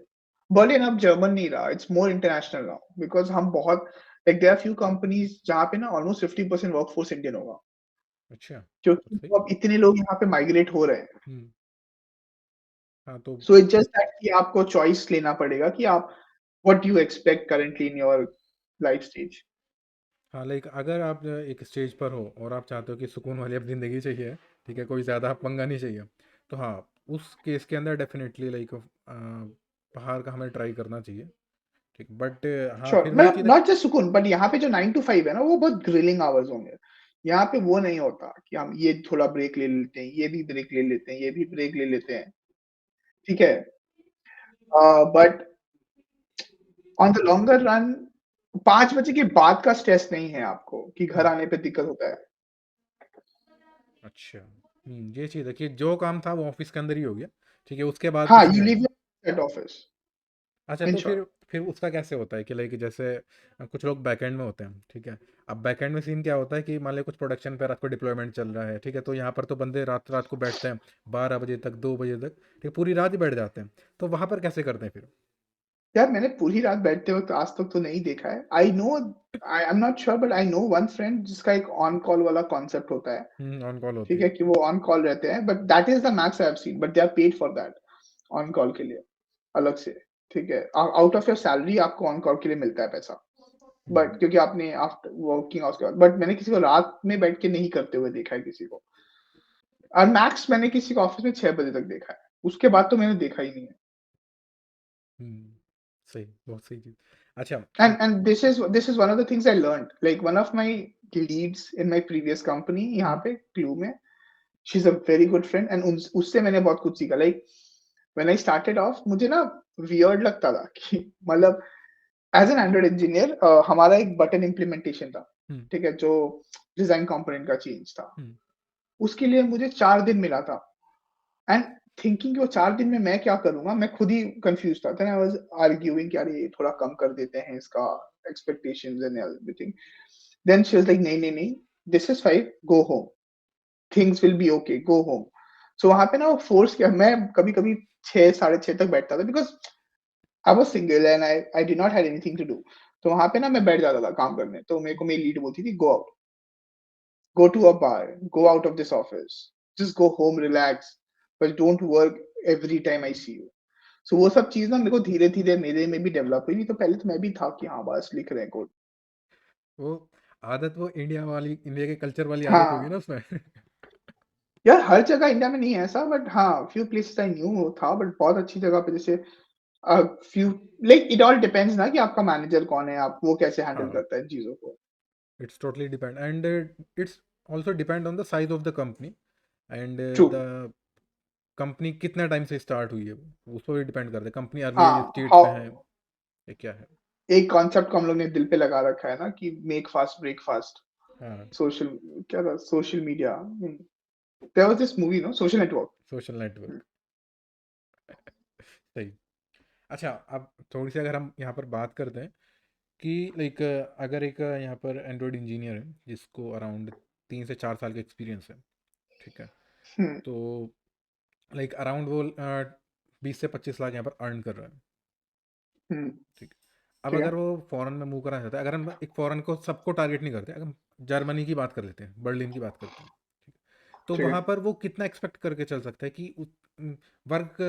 Berlin अब जर्मन नहीं रहा, it's more international now, because हम बहुत like there are few companies जहाँ पे ना ऑलमोस्ट 50% वर्कफोर्स इंडियन होगा। अच्छा, तो क्योंकि सही। अब इतने लोग यहाँ पे माइग्रेट हो रहे हैं। हम्म, हाँ तो सो इट्स जस्ट दैट कि आपको चॉइस लेना पड़ेगा कि आप what you expect currently in your life stage. हाँ लाइक अगर आप एक स्टेज पर हो और आप चाहते हो कि सुकून वाली अब ज़िंदगी चाहिए, ठीक है, कोई ज़्यादा पंगा नहीं चाहिए, तो हाँ, उस केस के अंदर डेफिनेटली लाइक बाहर का हमें ट्राई करना चाहिए, ठीक, बट हाँ श्योर, फिर वही मतलब चीज़ है। नॉट जस्ट सुकून, बट यहाँ पे जो 9 टू 5 है ना, वो बहुत ग्रिलिंग आवर्स होंगे। यहाँ पे वो नहीं होता कि हम ये थोड़ा ब्रेक ले लेते हैं, ये भी ब्रेक ले लेते हैं, ये भी ब्रेक ले लेते हैं, ठीक है? But on the longer run 5 बजे के बाद का स्ट्रेस नहीं है आपको कि घर हम्म, आने पे दिक्कत होता है। अच्छा, ये चीज़ है कि जो काम था वो ऑफिस के अंदर ही हो गया, ठीक है, उसके बाद हाँ, कुछ नहीं यू आना। लीव एट ऑफिस अच्छा, इन तो शॉर्ट। फिर उसका कैसे होता है कि लाइक जैसे कुछ लोग बैकएंड में होते हैं, ठीक है, अब बैकएंड में सीन क्या होता है कि मान लीजिए कुछ प्रोडक्शन पे रात को डिप्लॉयमेंट चल रहा है, ठीक है, तो यहाँ पर तो बंदे रात रात को बैठते हैं, 12 बजे तक, 2 बजे तक, ठीक है, पूरी रात ही बैठ जाते हैं, तो वहाँ पर कैसे करते हैं फिर। यार मैंने पूरी रात बैठते वक़्त आज तक तो नहीं देखा है। आई am not sure, but I know one friend जिसका एक ऑन कॉल वाला कॉन्सेप्ट होता है। ऑन कॉल होती ठीक है है। कि वो ऑन कॉल रहते हैं, but that is the max I have seen, but they are paid for that on call के लिए अलग से, ठीक है? आउट ऑफ योर सैलरी आपको ऑन कॉल के लिए मिलता है पैसा। हम्म, बट क्योंकि आपने आफ्टर वर्किंग आवर्स के बाद, बट मैंने किसी को रात में बैठ के नहीं करते हुए देखा है किसी को। और मैक्स मैंने किसी को ऑफिस में 6 बजे तक देखा है। उसके बाद तो मैंने देखा ही नहीं है। हम्म, सही, बहुत सही चीज़। अच्छा, And this is one of the things I learned. Like one of my leads in my previous company यहाँ हम्म, पे क्लू में, she's a very good friend, and उससे मैंने बहुत कुछ सीखा। Like when I started off, मुझे ना weird लगता था कि मतलब एज एन एंड्रॉइड इंजीनियर हमारा एक बटन इम्प्लीमेंटेशन था, हम्म, ठीक है, जो डिजाइन कंपोनेंट का चेंज था। हम्म, उसके लिए मुझे 4 दिन मिला था, एंड थिंकिंग कि वो 4 दिन में मैं क्या करूंगा, मैं खुद ही कंफ्यूज था। देन आई वाज आर्ग्यूइंग कि अरे थोड़ा कम कर देते हैं इसका expectations and everything. Then she was like नहीं नहीं नहीं, this is 5, go home, things will be okay, go home. So वहां पे ना वो फोर्स किया, मैं कभी कभी 6 साढ़े 6 तक बैठता था, because I was single and I did not had anything to do. तो वहाँ पे ना मैं बैठ जाता था काम करने, तो मेरे को मेरी लीड बोलती थी, "go to a bar, go out of this office, just go home, relax, but don't work every time I see you." So वो सब चीज़ ना मेरे को धीरे-धीरे मेरे में भी डेवलप हुई, नहीं तो पहले तो मैं भी था कि हाँ, बस लिख रहे हैं कोड। वो आदत, वो इंडिया के कल्चर वाली आदत होगी हाँ, ना उसमें। यार हर जगह इंडिया में नहीं है ऐसा, बट हाँ, फ्यू प्लेसेस आई न्यू था, बट बहुत अच्छी जगह पे जैसे few like it all depends ना कि आपका मैनेजर कौन है, आप वो कैसे हैंडल हाँ, करता है इन चीज़ों को। It's totally depend, and it's also depend on the size of the company, and true. The company कितना टाइम से स्टार्ट हुई है, वो उस पर भी डिपेंड करता है, कंपनी अर्ली हाँ, स्टेज हाउ पे है या क्या है। एक कॉन्सेप्ट को हम लोग ने दिल पे लगा रखा है ना कि मेक फास्ट ब्रेक फास्ट। हाँ, सोशल क्या था? Social media there was this movie no Social Network. Social Network. सही। अच्छा, अब थोड़ी सी अगर हम यहाँ पर बात करते हैं कि लाइक अगर एक यहाँ पर एंड्रॉयड इंजीनियर है जिसको अराउंड 3 से 4 साल का एक्सपीरियंस है, ठीक है, हुँ, तो लाइक अराउंड वो 20 से 25 लाख यहाँ पर अर्न कर रहा है, हुँ, ठीक है। अब ठीक है। अगर वो फॉरेन में मूव करना चाहता है, अगर हम एक फॉरेन को सबको टारगेट नहीं करते, अगर हम जर्मनी की बात कर लेते हैं, बर्लिन की बात करते हैं, ठीक है, तो ठीक है। वहाँ पर वो कितना एक्सपेक्ट करके चल सकता है कि work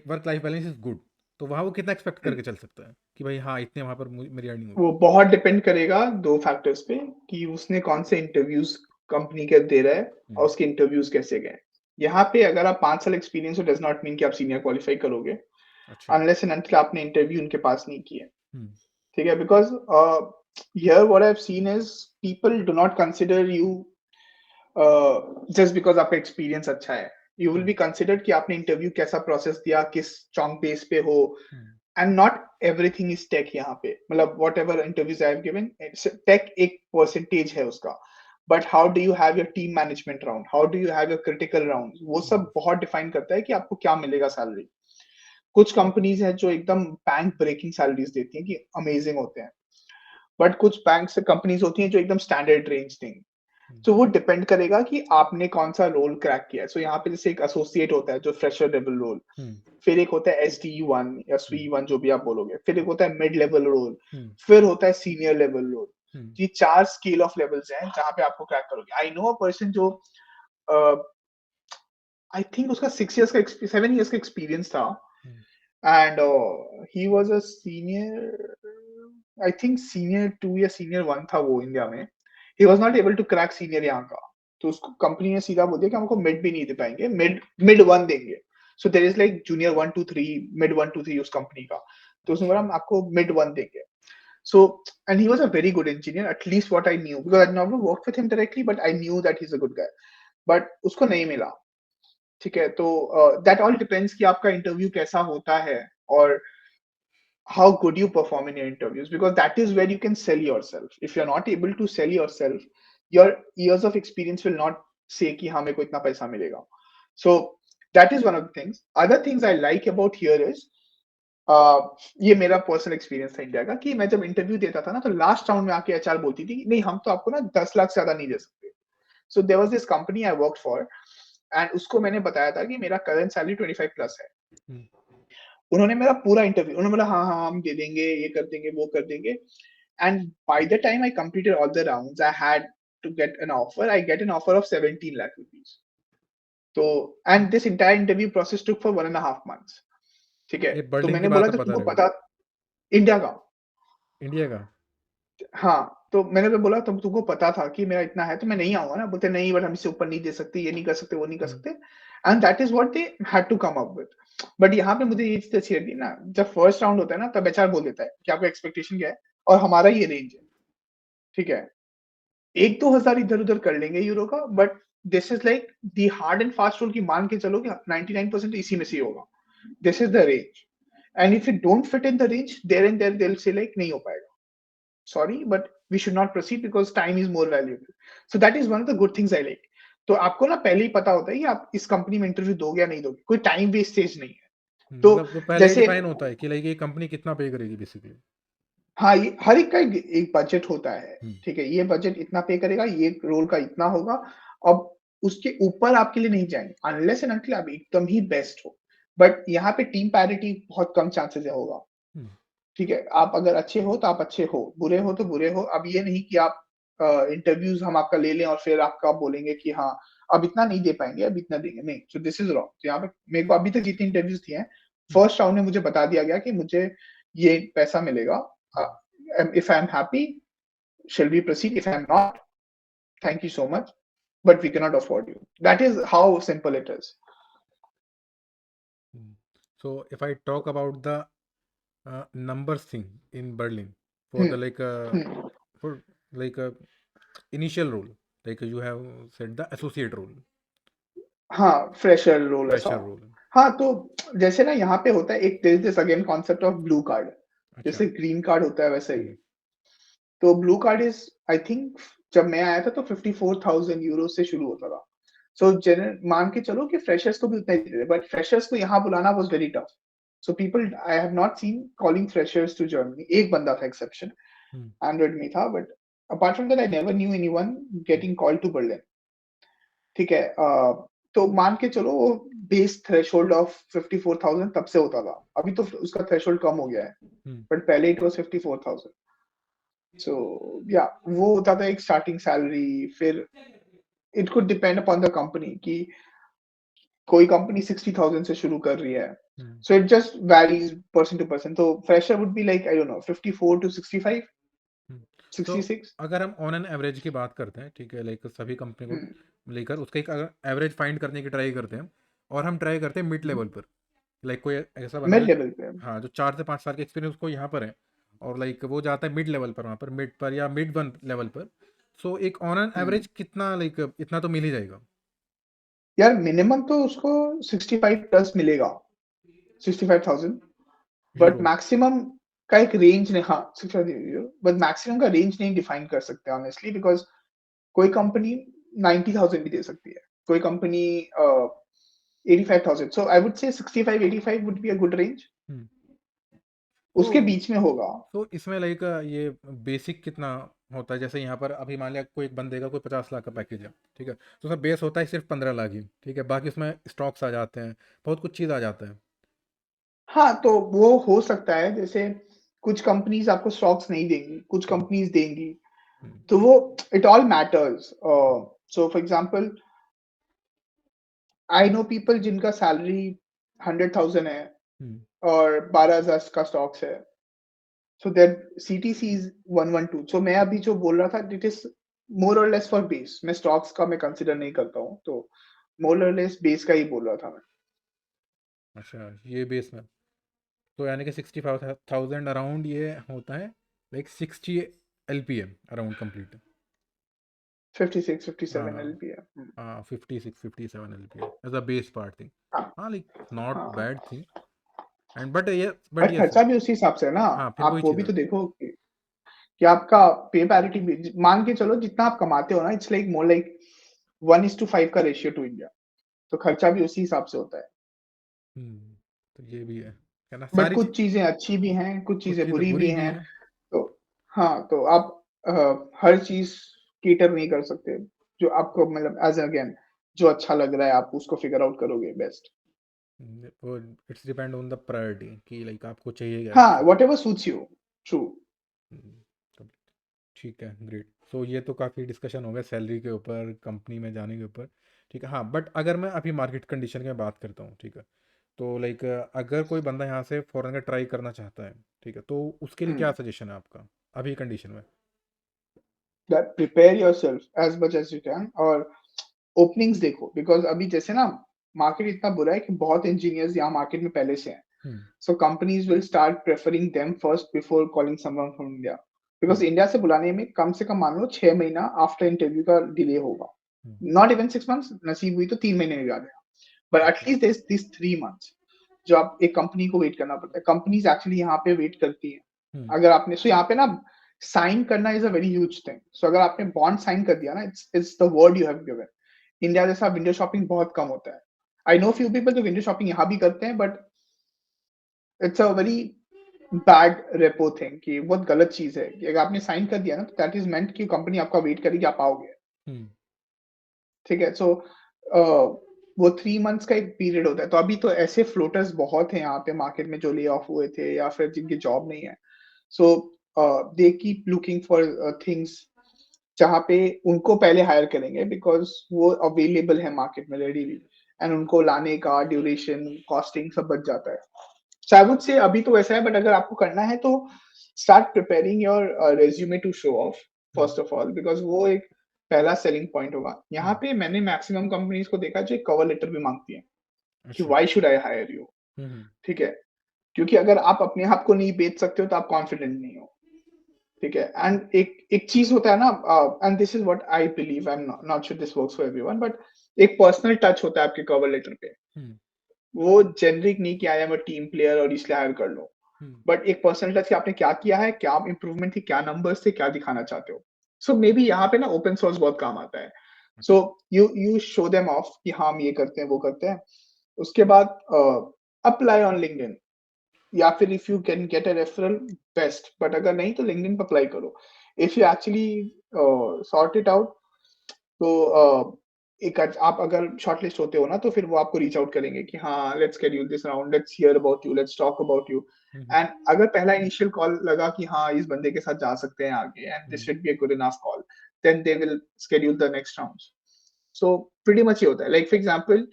work life balance is good, तो वहाँ वो कितना एक्सपेक्ट हुँ, करके चल सकता है कि भाई हाँ इतने वहाँ पर मेरी अर्निंग वो होगी। बहुत डिपेंड करेगा 2 फैक्टर्स पे कि उसने कौन से इंटरव्यूज़ कंपनी के दे रहा है और हम्म, उसके इंटरव्यूज़ कैसे गए। यहाँ पे अगर आप 5 साल एक्सपीरियंस हो डज़ नॉट मीन कि आप सीनियर क्वालीफाई करोगे, अच्छा। अनलेस एंड अनटिल आपने इंटरव्यू उनके पास नहीं किए। हम्म, ठीक है? Because here what I have scene is people do not consider you just because आपका एक्सपीरियंस अच्छा है। You will hmm, be considered कि आपने इंटरव्यू कैसा प्रोसेस दिया, किस स्ट्रॉन्ग बेस पे हो hmm, and not everything is tech यहाँ पे। मतलब whatever interviews I have given it's tech एक परसेंटेज है उसका। But how do you have your team management round? How do you have your critical rounds? वो hmm, सब बहुत define करता है कि आपको क्या मिलेगा सैलरी। कुछ कंपनीज़ हैं जो एकदम बैंक ब्रेकिंग सैलरीज़ देती हैं कि अमेजिंग होते हैं। बट कुछ बैंक्स कंपनीज़ होती हैं जो एकदम स्टैंडर्ड रेंज देंगी। हम्म, तो वो डिपेंड करेगा कि आपने कौन-सा रोल क्रैक किया है। सो यहाँ पे जैसे एक एसोसिएट होता है जो फ्रेशर लेवल रोल, हम्म, फिर एक होता है एसडीयू 1 या हम्म, SWE 1 जो भी आप बोलोगे, फिर एक होता है मिड लेवल रोल, हम्म, फिर होता है सीनियर लेवल रोल। हम्म, ये 4 स्केल ऑफ लेवल्स हैं जहाँ पे आपको क्रैक करोगे। आई नो अ पर्सन जो अ, आई थिंक उसका 6 इयर्स का 7 इयर्स का एक्सपीरियंस था hmm, and he was a senior I think senior 2 या सीनियर 1 था वो इंडिया में। He was not able to crack senior यहाँ का। तो उसको कंपनी ने सीधा बोल दिया कि हमको मिड भी नहीं दे पाएँगे, मिड मिड 1 देंगे। So there is like junior 1 to 3 mid 1 to 3 उस कंपनी का। तो उसने बोला अच्छा। हम आपको मिड 1 देंगे। So and he was a very good engineer, at least what I knew, because I never worked with him directly, but I knew that he's a good guy. But उसको नहीं मिला, ठीक है? तो that all depends कि आपका interview कैसा होता है और how good you perform in your interviews, because that is where you can sell yourself. If you're not able to sell yourself, your years of experience will not say कि हाँ मेरे को इतना पैसा मिलेगा. So that is one of the things. Other things I like about here is ये मेरा personal experience था इंडिया का कि मैं जब इंटरव्यू देता था ना तो लास्ट राउंड में आके एचआर बोलती थी नहीं हम तो आपको ना 10 लाख से ज्यादा नहीं दे सकते। So there was this company I worked for and उसको मैंने बताया था कि मेरा करंट सैलरी 25 प्लस है। हम्म, उन्होंने मेरा पूरा इंटरव्यू उन्होंने बोला हाँ हाँ हम दे देंगे ये कर देंगे वो कर देंगे and by the time I completed all the rounds I had to get an offer I get an offer of 17 lakh rupees. तो and this entire interview process took for 1.5 months. ठीक है ये तो बर्लिन की मैंने बोला बात आप जब बता तुमको रहे हो? पता इंडिया का इंडिया का? हाँ, तो मैंने तो बोला तब तुमको पता था कि मेरा इतना है तो मैं नहीं आऊँगा ना, बोलते नहीं बट हम इससे ऊपर नहीं दे सकते, ये नहीं कर सकते, वो नहीं कर हम्म, सकते and that is what they had to come up with. But यहाँ पे मुझे ये चीज़ अच्छी लगी ना, जब फर्स्ट राउंड होता है ना तब एचआर बोल देता है कि आपका एक्सपेक्टेशन क्या है और हमारा ये रेंज है, ठीक है? 1-2 हज़ार इधर-उधर कर लेंगे यूरो का but this is like the hard and fast rule कि मान के चलो कि 99% इसी में से ही होगा। This is the range and if you don't fit in the range there and there they will say like नहीं हो पाएगा। Sorry, but we should not proceed because time is more valuable. So that is one of the good things I like. तो आपको ना पहले ही पता होता है कि आप इस कंपनी में इंटरव्यू दोगे या नहीं दोगे, कोई टाइम वेस्टेज नहीं है। तो मतलब वो पहले ही जैसे डिफाइन होता है कि लाइक ये कंपनी कितना पे करेगी बेसिकली। हाँ, ये हर एक का एक बजट होता है, हम्म, ठीक है? ये बजट इतना पे करेगा, ये रोल का इतना होगा। अब उसके ऊपर आपके लिए नहीं जाएँगे अनलेस एंड अंटिल आप एकदम ही बेस्ट हो। बट यहाँ पे टीम पैरिटी बहुत कम चांसेस है होगा। ठीक है? आप अगर अच्छे हो तो आप अच्छे हो, बुरे हो तो बुरे हो। अब ये नहीं कि आप इंटरव्यूज़ हम आपका ले लें और फिर आपका बोलेंगे कि हाँ, अब इतना नहीं दे पाएँगे, अब इतना देंगे, नहीं। So this is wrong. तो यहाँ पे मेरे को अभी तक जितनी इंटरव्यूज़ दिए हैं, हुँ, फर्स्ट राउंड में मुझे बता दिया गया कि मुझे ये पैसा मिलेगा। Hmm, if I am happy, shall we proceed? If I am not, thank you so much, but we cannot afford you. That is how simple it is. Hmm. So if I talk about the numbers thing in Berlin for Hmm. the like Hmm. for like initial role, like you have said the associate role, हाँ, fresher role ऐसा। fresher role. हाँ, तो जैसे ना यहाँ पे होता है एक there is this again concept of blue card. अच्छा। जैसे ग्रीन कार्ड होता है वैसे ही। हुँ, तो blue card is I think जब मैं आया था तो 54,000 यूरो से शुरू होता था। सो जनरल मान के चलो कि फ्रेशर्स को भी उतना ही देते थे, बट फ्रेशर्स को यहाँ बुलाना was very tough. So people I have not seen calling freshers to Germany. एक बंदा था एक्सेप्शन, हुँ, एंड्रॉइड में था, but apart from that I never knew anyone hmm. Getting called to Berlin. ठीक है? तो मान के चलो वो बेस थ्रेशोल्ड ऑफ 54,000 तब से होता था। अभी तो उसका थ्रेशोल्ड कम हो गया है, हुँ, बट पहले इट वाज़ 54,000। सो या वो होता था एक स्टार्टिंग सैलरी। फिर it could depend upon the company कि कोई कंपनी 60,000 से शुरू कर रही है। Hmm, so it just varies person to person. तो fresher would be like I don't know 54 to 65, hmm. तो 66। अगर हम ऑन एन एवरेज की बात करते हैं, ठीक है, लाइक सभी कंपनी को हम्म, लेकर उसका एक अगर एवरेज फाइंड करने की ट्राई करते हैं और हम ट्राई करते हैं मिड लेवल पर, लाइक कोई ऐसा बंदा मिड जो लेवल पे। हाँ, जो 4 से 5 साल के एक्सपीरियंस उसको यहाँ पर है और लाइक वो जाता है मिड लेवल पर, वहाँ पर मिड पर या मिड वन लेवल पर। सो एक ऑन एन हम्म, एवरेज कितना लाइक इतना तो मिल ही जाएगा। यार मिनिमम तो उसको 65 प्लस मिलेगा, 65,000। But euro. मैक्सिमम का एक रेंज नहीं, हाँ 65 बट मैक्सिमम का रेंज नहीं डिफाइन कर सकते ऑनेस्टली, बिकॉज कोई कंपनी 90,000 भी दे सकती है, कोई कंपनी 85,000। सो आई वुड से 65 85 would be a good range, hmm. उसके तो बीच में होगा। तो इसमें लाइक ये बेसिक कितना होता है, जैसे यहाँ पर अभी मान लिया कोई एक बंदे का कोई 50 लाख का पैकेज है, ठीक है, तो उसमें बेस होता है सिर्फ 15 लाख ही, ठीक है, बाकी उसमें स्टॉक्स आ जाते हैं, बहुत कुछ चीज़ आ जाता है। हाँ, तो वो हो सकता है, जैसे कुछ कंपनीज आपको स्टॉक्स नहीं देंगी, कुछ हम्म, कंपनीज देंगी। हम्म, तो वो it all matters. So for example I know people जिनका सैलरी 100,000 है हम्म। और 12,000 का स्टॉक्स है। So that CTC is 112। सो मैं अभी जो बोल रहा था इट इज मोर और लेस फॉर बेस। मैं स्टॉक्स का मैं कंसिडर नहीं करता हूँ, तो मोर और लेस बेस का ही बोल रहा था मैं। अच्छा, ये बेस में तो यानी कि 65,000 अराउंड ये होता है, लाइक 60 LPM अराउंड कंप्लीट। 56 57 हाँ, एलपी है। हाँ, 56 57 LPM as a base part thing. हाँ, हाँ, लाइक नॉट हाँ। बैड थिंग एंड बट ये बट बट यस। खर्चा भी उसी हिसाब से है ना। हाँ, फिर आप वही वो चीज़ भी है। तो देखो कि आपका पे पैरिटी भी मान के चलो, जितना आप कमाते हो ना इट्स लाइक मोर लाइक 1:5 का रेशियो टू इंडिया। तो खर्चा भी उसी हिसाब से होता है। तो ये भी है ना, बट सारी चीज। कुछ चीजें अच्छी भी हैं, कुछ कुछ चीजें चीज़ें बुरी भी बुरी भी हैं। हैं। तो हाँ, तो आप हर चीज कैटर नहीं कर सकते। जो आपको मतलब एज अगेन जो अच्छा लग रहा है आप उसको फिगर आउट करोगे बेस्ट। वो it's depend on the priority कि लाइक आपको चाहिए क्या हाँ, actually. Whatever suits you. True. ठीक है, ग्रेट। सो ये तो काफ़ी डिस्कशन हो गया सैलरी के ऊपर, कंपनी में जाने के ऊपर, ठीक है। हाँ, बट अगर मैं अभी मार्केट कंडीशन की बात करता हूँ, ठीक है, तो लाइक अगर कोई बंदा यहाँ से फॉरेन का ट्राई करना चाहता है, ठीक है, तो उसके लिए क्या सजेशन है आपका अभी कंडीशन में? That prepare yourself as much as you can और ओपनिंग्स देखो, बिकॉज़ अभी जैसे ना मार्केट इतना बुरा है कि बहुत इंजीनियर्स यहाँ मार्केट में पहले से हैं। Hmm, so companies will start preferring them first before calling someone from India. Because hmm, India से बुलाने में कम से कम मान लो 6 महीना आफ्टर इंटरव्यू का डिले होगा। हम्म। नॉट इवन 6 मंथ्स, नसीब हुई तो 3 महीने में भी आ जाएगा। बट अच्छा। एटलीस्ट दिस दिस 3 मंथ्स जो आप एक कंपनी को वेट करना पड़ता है। कंपनीज एक्चुअली यहाँ पे वेट करती हैं। हम्म, अगर आपने सो यहाँ पे ना साइन करना is a very huge thing. So अगर आपने बॉन्ड साइन कर दिया ना it's the word you have given. India जैसा विंडो शॉपिंग बहुत कम होता है। आई नो फ्यू पीपल जो विंडो शॉपिंग यहाँ भी करते हैं, but it's a very bad repo thing कि बहुत गलत चीज़ है कि अगर आपने साइन कर दिया ना तो दैट इज़ मेंट कि कंपनी आपका वेट करेगी, आप आओगे। हम्म, ठीक है? सो वो 3 मंथ्स का एक पीरियड होता है। तो अभी तो ऐसे फ्लोटर्स बहुत हैं यहाँ पे मार्केट में जो ले ऑफ हुए थे या फिर जिनकी जॉब नहीं है। So they keep looking for things जहाँ पे उनको पहले हायर करेंगे बिकॉज़ वो अवेलेबल है मार्केट में रेडीली एंड उनको लाने का ड्यूरेशन, कॉस्टिंग सब बच जाता है। सो आई वुड से अभी तो वैसा है बट अगर आपको करना है तो start preparing your resume to show off hmm, first of all because वो एक पहला सेलिंग पॉइंट होगा। यहाँ हुँ, पे मैंने मैक्सिमम कंपनीज़ को देखा जो एक कवर लेटर भी माँगती हैं कि अच्छा। Why should I hire you? Hmm, hmm, ठीक है? क्योंकि अगर आप अपने आप को नहीं बेच सकते हो तो आप कॉन्फिडेंट नहीं हो। ठीक है? एंड एक एक चीज़ होता है ना and this is what I believe I am not sure this works for everyone but एक पर्सनल टच होता है आपके कवर लेटर पे। हुँ, वो जेनेरिक नहीं कि I am a team player और इसलिए हायर कर लो। हुँ, बट एक पर्सनल टच कि आपने क्या किया है, क्या इम्प्रूवमेंट थी, क्या नंबर्स थे, क्या दिखाना चाहते हो। सो मे बी यहाँ पे ना ओपन सोर्स बहुत काम आता है। सो अच्छा। यू शो देम ऑफ कि हाँ, हम ये करते हैं, वो करते हैं। उसके बाद अप्लाई ऑन लिंक्डइन या फिर if you can get a referral best but अगर नहीं तो लिंक्डइन पे अप्लाई करो। If you actually sort it out तो एक आप अगर शॉर्टलिस्ट होते हो ना तो फिर वो आपको रीच आउट करेंगे कि हाँ let's schedule this round, let's hear about you, let's talk about you. Hmm, hmm, and अगर पहला इनिशियल कॉल लगा कि हाँ इस बंदे के साथ जा सकते हैं आगे and this hmm, should be a good enough call, then they will schedule the next rounds. So pretty much ये होता है। लाइक फॉर एग्जांपल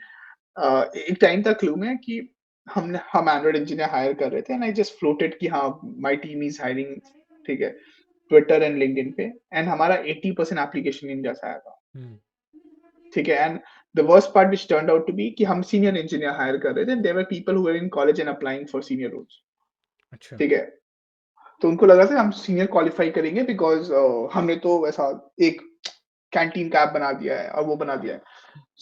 एक टाइम था क्लू में कि हम एंड्रॉइड इंजीनियर हायर कर रहे थे एंड आई जस्ट फ्लोटेड कि हाँ माय टीम इज हायरिंग। ठीक है? ट्विटर एंड लिंक्डइन पे एंड हमारा 80% एप्लीकेशन इंडिया से आया था। हुँ, ठीक है? And the worst part which turned out to be कि हम सीनियर इंजीनियर हायर कर रहे थे and there were people who were in college and applying for senior roles. अच्छा। ठीक है? तो उनको लगा था हम सीनियर क्वालीफाई करेंगे बिकॉज़ हमने तो वैसा एक कैंटीन का ऐप बना दिया है और वो बना दिया है।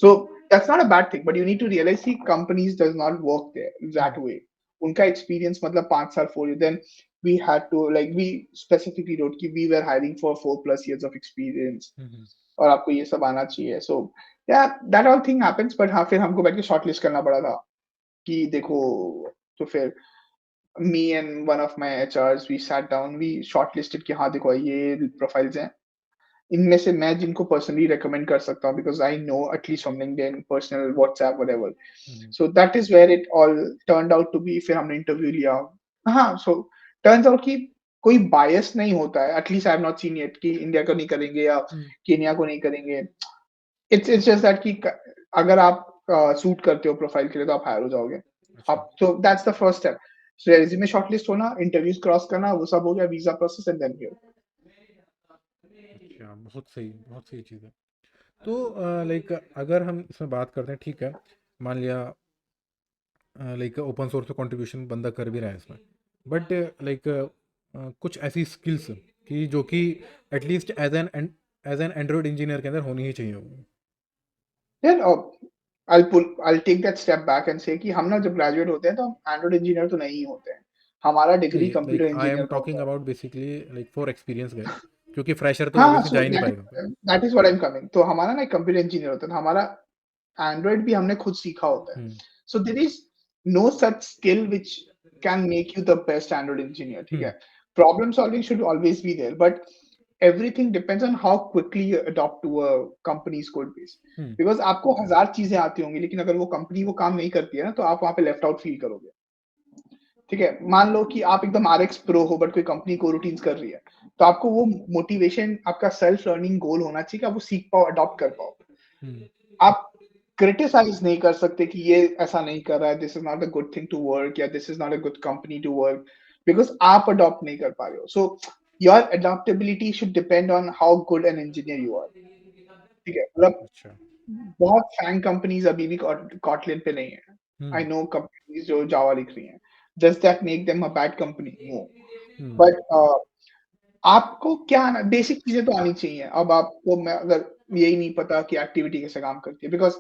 So that's not a bad thing, but you need to realize कि companies does not work there hmm, that way. उनका experience मतलब 5 साल 4 years. Then we had to like we specifically wrote कि we were hiring for 4+ years of experience हुँ, हुँ, और आपको ये सब आना चाहिए। So yeah, that all thing happens. But हाँ फिर हमको बैठ के शॉर्टलिस्ट करना पड़ा था कि देखो तो फिर me and one of my HRs we sat down we shortlisted कि हाँ देखो ये प्रोफाइल्स हैं इनमें से मैं जिनको पर्सनली रिकमेंड कर सकता हूँ because I know at least from LinkedIn, personal, WhatsApp, whatever. Hmm, so that is where it all turned out to be फिर हमने इंटरव्यू लिया। हाँ, सो टर्न्स आउट कि कोई बायस नहीं होता है, at least I have not seen it कि इंडिया को नहीं करेंगे या हुँ, केन्या को नहीं करेंगे। इट्स जस्ट दैट कि क अगर आप सूट करते हो प्रोफाइल के लिए तो आप हायर हो जाओगे। अच्छा, आप so that's the first step. So resume shortlist होना, इंटरव्यूज़ क्रॉस करना, वो सब हो गया, visa process and then here. अच्छा, बहुत सही चीज़ है। तो लाइक अगर हम इसमें बात करते हैं, ठीक है, मान लिया लाइक ओपन सोर्स में कंट्रीब्यूशन बंदा कर भी रहा है इसमें, बट लाइक कुछ ऐसी स्किल्स कि जो कि at least as an Android engineer के अंदर होनी ही चाहिए वो। यार I'll take that step back and say कि हम ना जब ग्रेजुएट होते हैं तो हम एंड्रॉइड इंजीनियर तो नहीं होते हैं। हमारा डिग्री नहीं, computer like I am engineer का टॉकिंग होता है। About basically like for experience गए, क्योंकि फ्रेशर तो हाँ, हाँ, ऑब्वियसली सो जा ही नहीं पाएगा। That is what I am coming. तो हमारा ना कंप्यूटर इंजीनियर होता था। हमारा एंड्रॉइड भी हमने खुद सीखा होता है। Hmm, so there is no such skill which can make you the best android engineer, ठीक हम्म, है? Problem solving should always be there but everything depends on how quickly you adopt to a companies code base. Hmm, because आपको हज़ार चीज़ें आती होंगी लेकिन अगर वो कंपनी वो काम नहीं करती है ना तो आप वहाँ पे लेफ्ट आउट फील करोगे। ठीक है? मान लो कि आप एकदम आरएक्स प्रो हो बट कोई कंपनी कोरोटीन्स कर रही है। तो आपको वो मोटिवेशन आपका सेल्फ लर्निंग गोल होना चाहिए कि आप वो सीख पाओ, अडॉप्ट कर पाओ। हम्म, आप क्रिटिसाइज़ नहीं कर सकते कि ये ऐसा नहीं कर रहा है, this is not a good thing to work या this is not a good company to work because आप अडॉप्ट नहीं कर पा रहे हो। So your adaptability should depend on how good an engineer you are. ठीक है? मतलब अच्छा, बहुत फैंग कंपनीज़ अभी भी कॉटलिन पे नहीं है। आई हम्म, नो कंपनीज़ जो जावा लिख रही हैं। Does that make them a bad company? No. Hmm, but आपको क्या आना बेसिक चीज़ें तो आनी चाहिए। अब आपको मैं अगर यही नहीं पता कि एक्टिविटी कैसे काम करती है because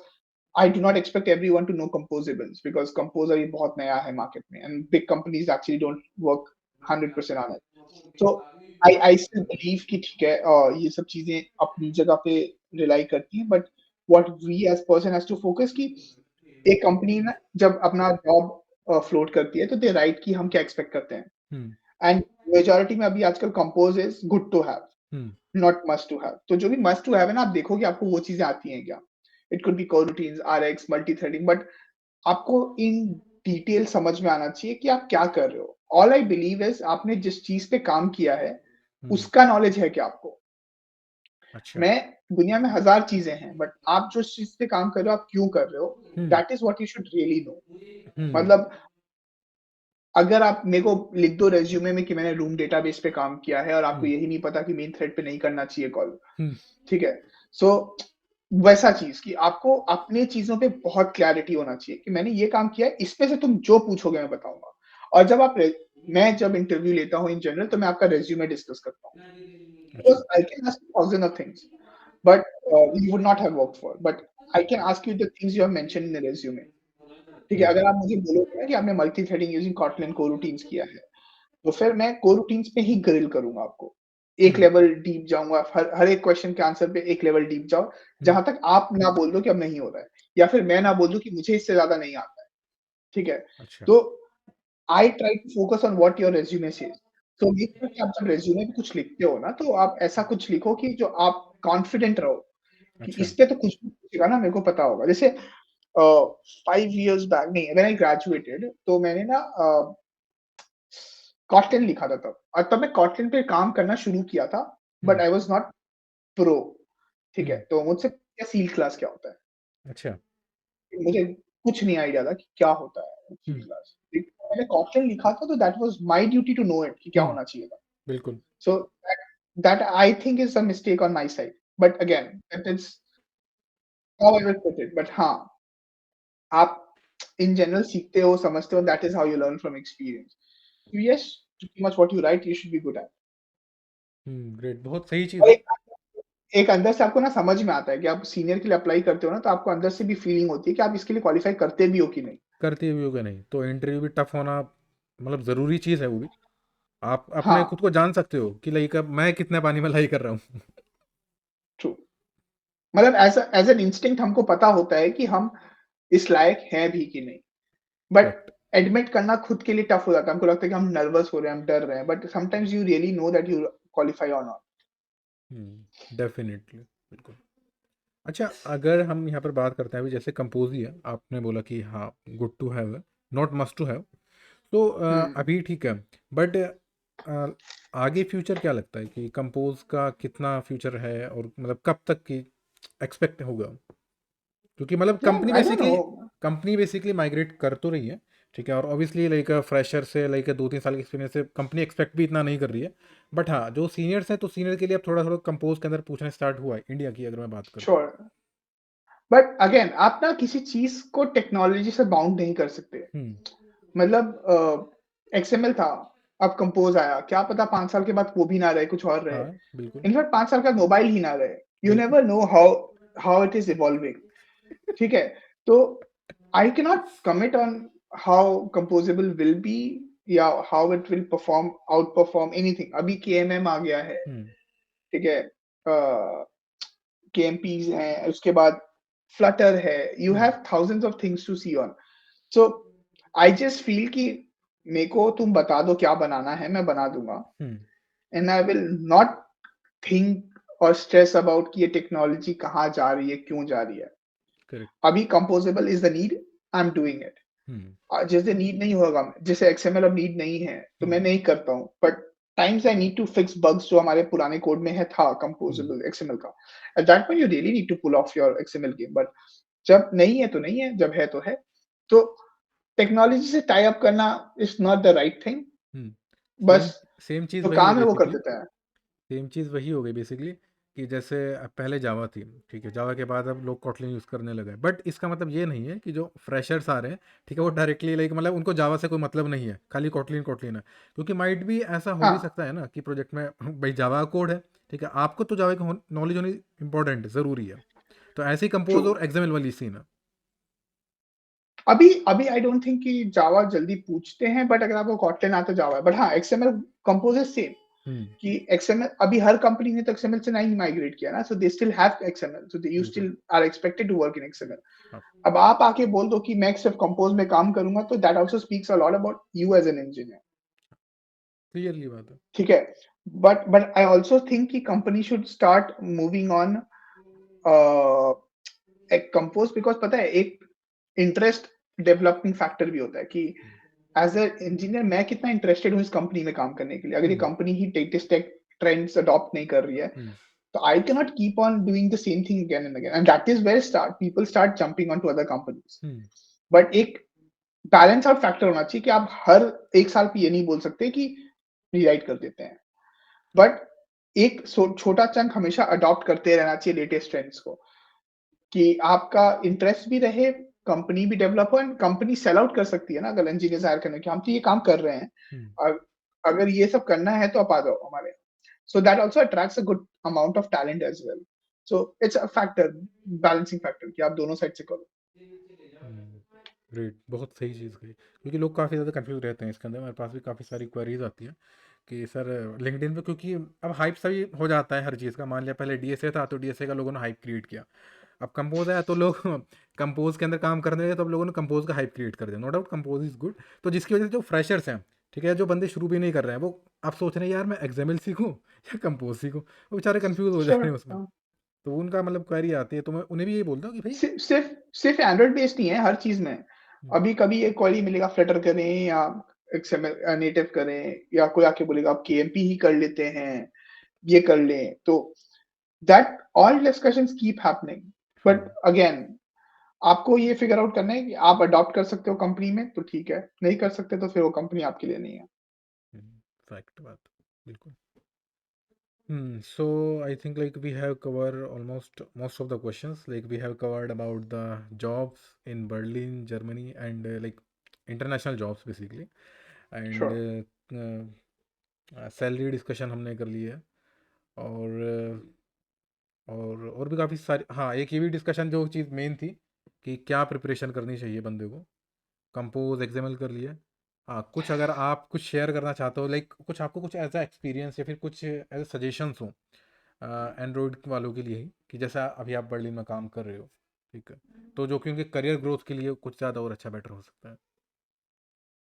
I do not expect everyone to know composables because composer ये बहुत नया है मार्केट में and big companies actually don't work 100% on it. So I still believe कि ठीक है ये सब चीज़ें अपनी जगह पे रिलाई करती हैं but what we as person has to focus कि एक कंपनी ना जब अपना जॉब फ्लोट करती है तो दे राइट कि हम क्या एक्सपेक्ट करते हैं। हम्म, एंड मेजॉरिटी में अभी आजकल compose is good to have, hmm, not must to have. तो जो भी मस्ट टू हैव है ना, आप देखोगे आपको वो चीज़ें आती हैं क्या? It could be coroutines, RX, multithreading, but आपको इन डिटेल समझ में आना चाहिए कि आप क्या कर रहे हो। ऑल आई बिलीव इज़ आपने जिस चीज़ पे काम किया है, हुँ, उसका नॉलेज है क्या आपको? अच्छा। मैं दुनिया में हज़ार चीज़ें हैं, बट आप जिस चीज़ पे काम कर रहे हो, आप क्यों कर रहे हो? Hmm, that is what you should really know. Hmm, मतलब अगर आप मेरे को लिख दो रिज़्यूमे में कि मैंने रूम डेटाबेस पे काम किया है और आपको हुँ, यही नहीं पता कि मेन थ्रेड पे नहीं करना चाहिए कॉल, हुँ, ठीक है? सो वैसा चीज़ कि आपको अपने चीज़ों पे बहुत क्लैरिटी होना चाहिए कि मैंने ये काम किया है, इसमें से तुम जो पूछोगे मैं बताऊँगा। और जब आप रे मैं जब इंटरव्यू लेता हूँ इन जनरल, तो मैं आपका रिज़्यूमे डिस्कस करता हूँ। अच्छा। Because I can ask you thousand of things, but you would not have worked for, but I can ask you the things you have mentioned in the resume. ठीक है? हुँ, अगर आप मुझे बोलोगे ना कि आपने मल्टी-थ्रेडिंग यूजिंग Kotlin कोरोटीन्स किया है, तो फिर मैं कोरोटीन्स पे ही ग्रिल करूँगा आपको। एक हुँ, लेवल डीप जाऊँगा, हर एक क्वेश्चन के आंसर पे एक लेवल डीप जाओ, हुँ, जहाँ तक आप ना बोल दो कि अब नहीं हो रहा है, या फिर मैं ना बोल दूँ कि मुझे इससे ज़्यादा नहीं आता है, ठीक है? अच्छा। तो I try to focus on what your resume says. So make sure कि आप जब रिज्यूमे में कुछ लिखते हो ना, तो आप ऐसा कुछ लिखो कि जो आप कॉन्फिडेंट रहो कि अच्छा। इस पे तो कुछ भी पूछेगा ना, मेरे को पता होगा। जैसे 5 इयर्स बैक नहीं, व्हेन आई ग्रेजुएटेड, तो मैंने ना Kotlin लिखा था तब, और तब मैं Kotlin पे काम करना शुरू किया था, but hmm, I was not pro, ठीक है? हुँ, तो मुझसे क्या सील क्लास क्या होता है? अच्छा। मुझे कुछ नहीं आइडिया था कि क्या होता है सील हुँ, क्लास। ठीक, मैंने Kotlin लिखा था, तो that was my duty to know it कि क्या हुँ, होना चाहिए था। बिल्कुल। So that I think is a mistake on my side. But again, that is how I will put it. But हाँ, आप in general सीखते हो, समझते हो, that is how you learn from experience. So yes, pretty much what you write, you should be good at. Hmm, great बहुत सही चीज़ और है। एक अंदर से आपको ना समझ में आता है कि आप सीनियर के लिए अप्लाई करते हो ना, तो आपको अंदर से भी फीलिंग होती है कि आप इसके लिए क्वालिफाई करते भी हो कि नहीं। करते भी होगा नहीं, तो इंटरव्यू भी टफ होना मतलब ज़रूरी चीज़ है वो भी। आप अपने हाँ, खुद को जान सकते हो कि लाइक अब मैं कितने पानी में लाई कर रहा हूँ। ट्रू। मतलब एज़ एन इंस्टिंक्ट हमको पता होता है कि हम इस लायक हैं भी कि नहीं। But correct. एडमिट करना खुद के लिए टफ हो जाता है। हमको लगता है कि हम नर्वस हो रहे हैं, हम डर रहे हैं, but sometimes you really know that you qualify और नॉट। हुँ, डेफ़िनिटली, बिल्कुल। अच्छा, अगर हम यहाँ पर बात करते हैं अभी जैसे कंपोज़ ही है, आपने बोला कि हाँ, गुड टू हैव है, नॉट मस्ट टू हैव। तो हुँ। अभी ठीक है, बट आगे फ्यूचर क्या लगता है कि कंपोज़ का कितना फ्यूचर है और मतलब कब तक की एक्सपेक्ट होगा? क्योंकि मतलब यार आई don't no. Company basically migrate कर तो रही है, ठीक है, और ऑब्वियसली लाइक फ्रेशर से लाइक 2-3 साल के एक्सपीरियंस से कंपनी एक्सपेक्ट भी इतना नहीं कर रही है। बट हाँ, जो सीनियर्स हैं तो सीनियर के लिए अब थोड़ा-थोड़ा कंपोज़ के अंदर पूछना स्टार्ट हुआ है, इंडिया की अगर मैं बात करूँ। श्योर। बट अगेन आप ना किसी चीज़ को टेक्नोलॉजी से बाउंड नहीं कर सकते। हुँ, मतलब एक्सएमएल था, अब कंपोज़ आया, क्या पता 5 साल के बाद वो भी ना रहे, कुछ और रहे। हाँ, बिल्कुल, इनफैक्ट 5 साल के बाद मोबाइल ही ना रहे। यू बिल्कुल। Never know how how it is evolving, ठीक है? तो I cannot commit on how composable will be या how it will perform, outperform anything. अभी KMM आ गया है, हुँ, ठीक है? KMPs हैं, उसके बाद Flutter है. You hmm, have thousands of things to see on. So I just feel कि मेरे को तुम बता दो क्या बनाना है, मैं बना दूँगा. हुँ, And I will not think or stress about कि ये टेक्नोलॉजी कहाँ जा रही है, क्यों जा रही है. करेक्ट। अभी composable is the need, I'm doing it. हुँ, जैसे नीड नहीं होगा, जैसे एक्सएमएल अब नीड नहीं है, तो हुँ, मैं नहीं करता हूँ। But times I need to fix bugs जो हमारे पुराने कोड में है था हुँ, कंपोजेबल एक्सएमएल का। At that point you really need to pull off your XML game, but जब नहीं है तो नहीं है, जब है तो है। तो टेक्नोलॉजी से टाई अप करना is not the right thing. Hmm. Same बस सेम चीज़ जो वही है काम है वो कर बेसिकली। देते हैं। सेम चीज़ वही हो गई बेसिकली कि जैसे पहले जावा थी, ठीक है, जावा के बाद अब लोग कॉटलिन यूज़ करने लगे, बट इसका मतलब ये नहीं है कि जो फ्रेशर्स आ रहे हैं, ठीक है, वो डायरेक्टली लाइक मतलब उनको जावा से कोई मतलब नहीं है, खाली कॉटलिन कॉटलिन है, क्योंकि माइट भी ऐसा हो भी हाँ, सकता है ना कि प्रोजेक्ट में भाई जावा कोड है, ठीक है, आपको तो जावा की नॉलेज होनी इंपॉर्टेंट ज़रूरी है, तो ऐसे ही ट्रू। कंपोज और एक्सएमएल वाली सीन है। अभी अभी आई डोंट थिंक कि जावा जल्दी पूछते हैं, बट अगर आपको कॉटलिन आता है जावा है। बट हाँ, एक्सएमएल कंपोज इज़ सेम। हुँ, कि एक्सएमएल अभी हर कंपनी ने तो एक्सएमएल से नहीं माइग्रेट किया ना, so they still have XML, so they you बिल्कुल। Still are expected to work in XML. हाँ, अब आप आके बोल दो कि मैं सिर्फ कंपोज में काम करूंगा, तो that also speaks a lot about you as an engineer, clearly बात है। ठीक है? बट आई आल्सो थिंक कि company should start moving on एक कंपोज बिकॉज़ पता है एक इंटरेस्ट डेवलपिंग फैक्टर भी होता है कि एज़ अ इंजीनियर मैं कितना इंटरेस्टेड हूँ इस कंपनी में काम करने के लिए। अगर ये हुँ, कंपनी ही लेटेस्ट टेक ट्रेंड्स अडॉप्ट नहीं कर रही है, हुँ, so I cannot keep on doing the same thing again and again. And that is where people start jumping onto other companies. Hmm, But एक बैलेंस आउट फैक्टर होना चाहिए कि आप हर 1 साल पे ये नहीं बोल सकते कि रीराइट कर देते हैं। बट एक छोटा चंक हमेशा अडॉप्ट करते रहना चाहिए लेटेस्ट ट्रेंड्स को, कि आपका इंटरेस्ट भी रहे, कंपनी भी डेवलप हो एंड कंपनी सेल आउट कर सकती है ना अगर इंजीनियर्स हायर करने की, हम तो ये काम कर रहे हैं। हुँ, और अगर ये सब करना है तो आप आ जाओ हमारे। So that also attracts a good amount of talent as well. So it's a factor, balancing factor कि आप दोनों साइड से करो। हुँ। ग्रेट, बहुत सही चीज़ कही, क्योंकि लोग काफ़ी ज़्यादा कन्फ्यूज़ रहते हैं इसके अंदर। मेरे पास भी काफ़ी सारी क्वेरीज़ आती हैं कि सर लिंक्डइन पे, क्योंकि अब हाइप सभी हो जाता है हर चीज़ का। मान लिया पहले डीएसए था तो डीएसए का लोगों ने हाइप क्रिएट किया। अब कंपोज आया तो लोग कंपोज के अंदर काम करने लगे, तो अब लोगों ने कंपोज का हाइप क्रिएट कर दिया। No doubt compose is good. तो जिसकी वजह से जो फ्रेशर्स हैं, ठीक है, जो बंदे शुरू भी नहीं कर रहे हैं, वो अब सोच रहे हैं यार मैं एक्सएमएल सीखूं या कंपोज सीखूं। वो बेचारे कंफ्यूज हो जा श्योर। रहे हैं उसमें। तो उनका मतलब क्वेरी आती है, तो मैं उन्हें भी यही बोलता हूँ कि भाई सिर्फ एंड्रॉइड बेस्ड नहीं है हर चीज में। हम्म, अभी कभी एक क्वेरी मिलेगा फ्लटर करें या एक्सएमएल नेटिव करें, या कोई आके बोलेगा आप केएमपी ही कर लेते हैं, ये कर लें। तो that all discussions keep happening. हाँ, बट अगेन आपको ये फिगर आउट करना है कि आप अडॉप्ट कर सकते हो कंपनी में तो ठीक है, नहीं कर सकते तो फिर वो कंपनी आपके लिए नहीं है। फैक्ट बात, बिल्कुल। So I think like we have covered almost most of the questions. Like we have covered about the jobs in Berlin, Germany, and like international jobs basically. And sure. Salary discussion हमने कर ली है। और और भी काफ़ी सारी, हाँ, एक ये भी डिस्कशन जो चीज़ मेन थी कि क्या प्रिपरेशन करनी चाहिए बंदे को। कंपोज एक्सएमएल कर लिया। हाँ, कुछ अगर आप कुछ शेयर करना चाहते हो, लाइक कुछ आपको कुछ ऐसा एक्सपीरियंस या फिर कुछ ऐसे सजेशंस हो एंड्रॉयड वालों के लिए ही, कि जैसा अभी आप बर्लिन में काम कर रहे हो, ठीक है, तो जो कि उनके करियर ग्रोथ के लिए कुछ ज़्यादा और अच्छा बेटर हो सकता है।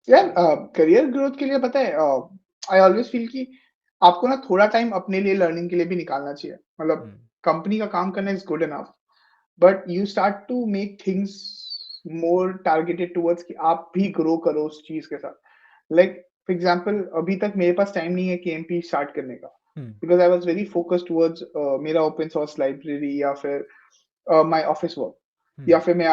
यार करियर ग्रोथ के लिए पता है आई ऑलवेज फील कि आपको ना थोड़ा टाइम अपने लिए लर्निंग के लिए भी निकालना चाहिए। मतलब हम्म, कंपनी का काम करना is good enough, but you start to make things more targeted towards कि आप भी ग्रो करो उस चीज के साथ। लाइक फॉर एग्जांपल अभी तक मेरे पास टाइम नहीं है केएमपी स्टार्ट करने का, hmm, because I was very focused towards मेरा ओपन सोर्स लाइब्रेरी या फिर माय ऑफिस वर्क, हम्म, या फिर मैं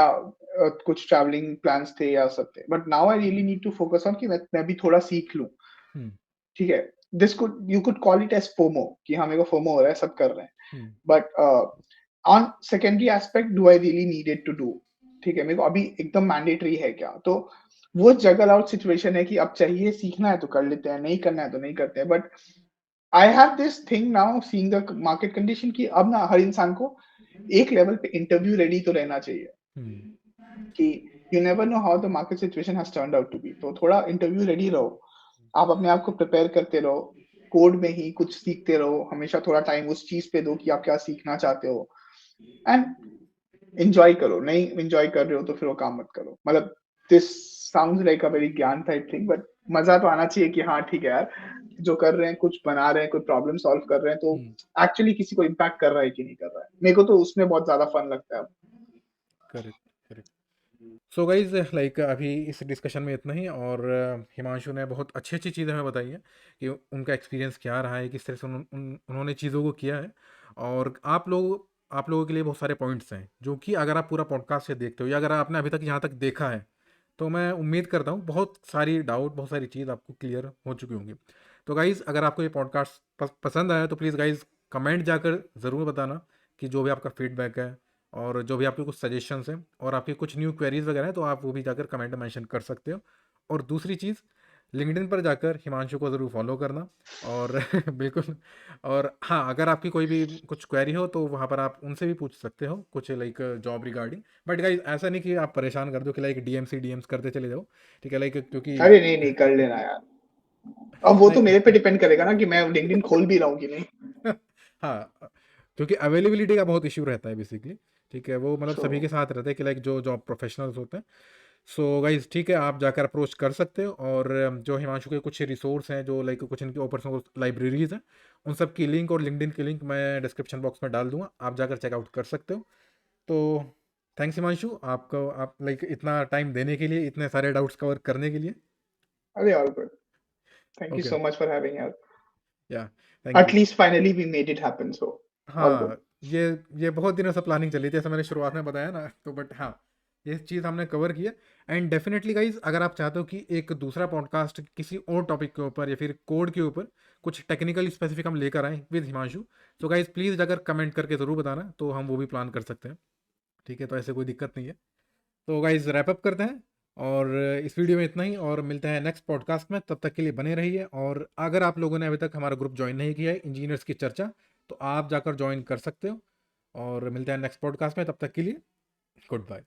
कुछ ट्रैवलिंग प्लान्स थे या सब थे। But now I really need to focus on कि मैं भी थोड़ा सीख लूं। हम्म, ठीक है, this could you could call it as FOMO कि हाँ मेरे को फोमो हो रहा है, सब कर रहे हैं। Hmm, but on secondary aspect do I really needed to do, ठीक है, मेरे को अभी एकदम मैंडेटरी है क्या, तो वो जगल आउट सिचुएशन है कि अब चाहिए सीखना है तो कर लेते हैं, नहीं करना है तो नहीं करते हैं। But I have this thing now seeing the market condition कि अब ना हर इंसान को एक लेवल पे इंटरव्यू रेडी तो रहना चाहिए, हम्म, कि you never know how the market situation has turned out to be. तो थोड़ा इंटरव्यू रेडी रहो, आप अपने आप को प्रिपेयर करते रहो, कोड में ही कुछ सीखते रहो, हमेशा थोड़ा टाइम उस चीज पे दो कि आप क्या सीखना चाहते हो, एंड एंजॉय करो। नहीं एंजॉय कर रहे हो तो फिर वो काम मत करो। मतलब this sounds like a very ज्ञान टाइप थिंग, बट मजा तो आना चाहिए कि हाँ ठीक है यार, जो कर रहे हैं कुछ बना रहे हैं, कोई प्रॉब्लम सॉल्व कर रहे हैं, तो हम्म, एक्चुअली किसी को इम्पैक्ट कर रहा है कि नहीं कर रहा है। मेरे को तो उसमें बहुत ज्यादा फन लगता है। Correct, correct. So guys like अभी इस डिस्कशन में इतना ही। और हिमांशु ने बहुत अच्छी अच्छी चीज़ें हमें बताई हैं कि उनका एक्सपीरियंस क्या रहा है, किस तरह से उन्होंने चीज़ों को किया है। और आप लोगों के लिए बहुत सारे पॉइंट्स हैं जो कि अगर आप पूरा पॉडकास्ट से देखते हो या अगर आपने अभी तक यहाँ तक देखा है, तो मैं उम्मीद करता हूँ बहुत सारी डाउट, बहुत सारी चीज़ आपको क्लियर हो चुकी होंगी। तो गाइज़ अगर आपको ये पॉडकास्ट पसंद आया तो प्लीज़ गाइज़ कमेंट जाकर ज़रूर बताना कि जो भी आपका फीडबैक है और जो भी आपके कुछ सजेशंस हैं और आपके कुछ न्यू क्वेरीज वगैरह हैं, तो आप वो भी जाकर कमेंट में मेंशन कर सकते हो। और दूसरी चीज़, लिंक्डइन पर जाकर हिमांशु को ज़रूर फॉलो करना। और बिल्कुल। और हाँ, अगर आपकी कोई भी कुछ क्वेरी हो तो वहाँ पर आप उनसे भी पूछ सकते हो कुछ like job regarding. But guys ऐसा नहीं कि आप परेशान कर दो कि लाइक डीएम्स करते चले जाओ, ठीक है, लाइक क्योंकि अरे नहीं नहीं, कर लेना यार। अब वो तो मेरे पे नहीं। डिपेंड करेगा ना कि मैं लिंक्डइन खोल भी रहा हूँ कि नहीं। हाँ, क्योंकि अवेलेबिलिटी का बहुत इशू रहता है बेसिकली, ठीक है, वो मतलब सो सभी के साथ रहता है कि लाइक जो जॉब प्रोफेशनल्स होते हैं। सो गाइज ठीक है, आप जाकर अप्रोच कर सकते हो। और जो हिमांशु के कुछ रिसोर्स हैं, जो लाइक कुछ इनकी ओपन सोर्स लाइब्रेरीज हैं, उन सब की लिंक और लिंक्डइन की लिंक मैं डिस्क्रिप्शन बॉक्स में डाल दूंगा, आप जाकर चेकआउट कर सकते हो। तो थैंक्स हिमांशु, आपको आप लाइक इतना टाइम देने के लिए, इतने सारे डाउट्स कवर करने के लिए। अरे all good. Thank you okay, so much for having us. Yeah thank at you. Least finally we made it happen, so all good. हाँ, ये बहुत दिनों से प्लानिंग चली थी, जैसे मैंने शुरुआत में बताया ना, तो बट हाँ, ये चीज़ हमने कवर की है। एंड डेफिनेटली गाइज, अगर आप चाहते हो कि एक दूसरा पॉडकास्ट किसी और टॉपिक के ऊपर या फिर कोड के ऊपर कुछ टेक्निकल स्पेसिफिक हम लेकर आएँ विद हिमांशु, तो गाइज प्लीज़ अगर कमेंट करके ज़रूर बताना, तो हम वो भी प्लान कर सकते हैं। ठीक है, तो ऐसे कोई दिक्कत नहीं है। तो गाइज रैप अप करते हैं, और इस वीडियो में इतना ही, और मिलते हैं नेक्स्ट पॉडकास्ट में। तब तक के लिए बने रहिए, और अगर आप लोगों ने अभी तक हमारा ग्रुप ज्वाइन नहीं किया है इंजीनियर्स की चर्चा, तो आप जाकर ज्वाइन कर सकते हो। और मिलते हैं नेक्स्ट पॉडकास्ट में, तब तक के लिए गुड बाय।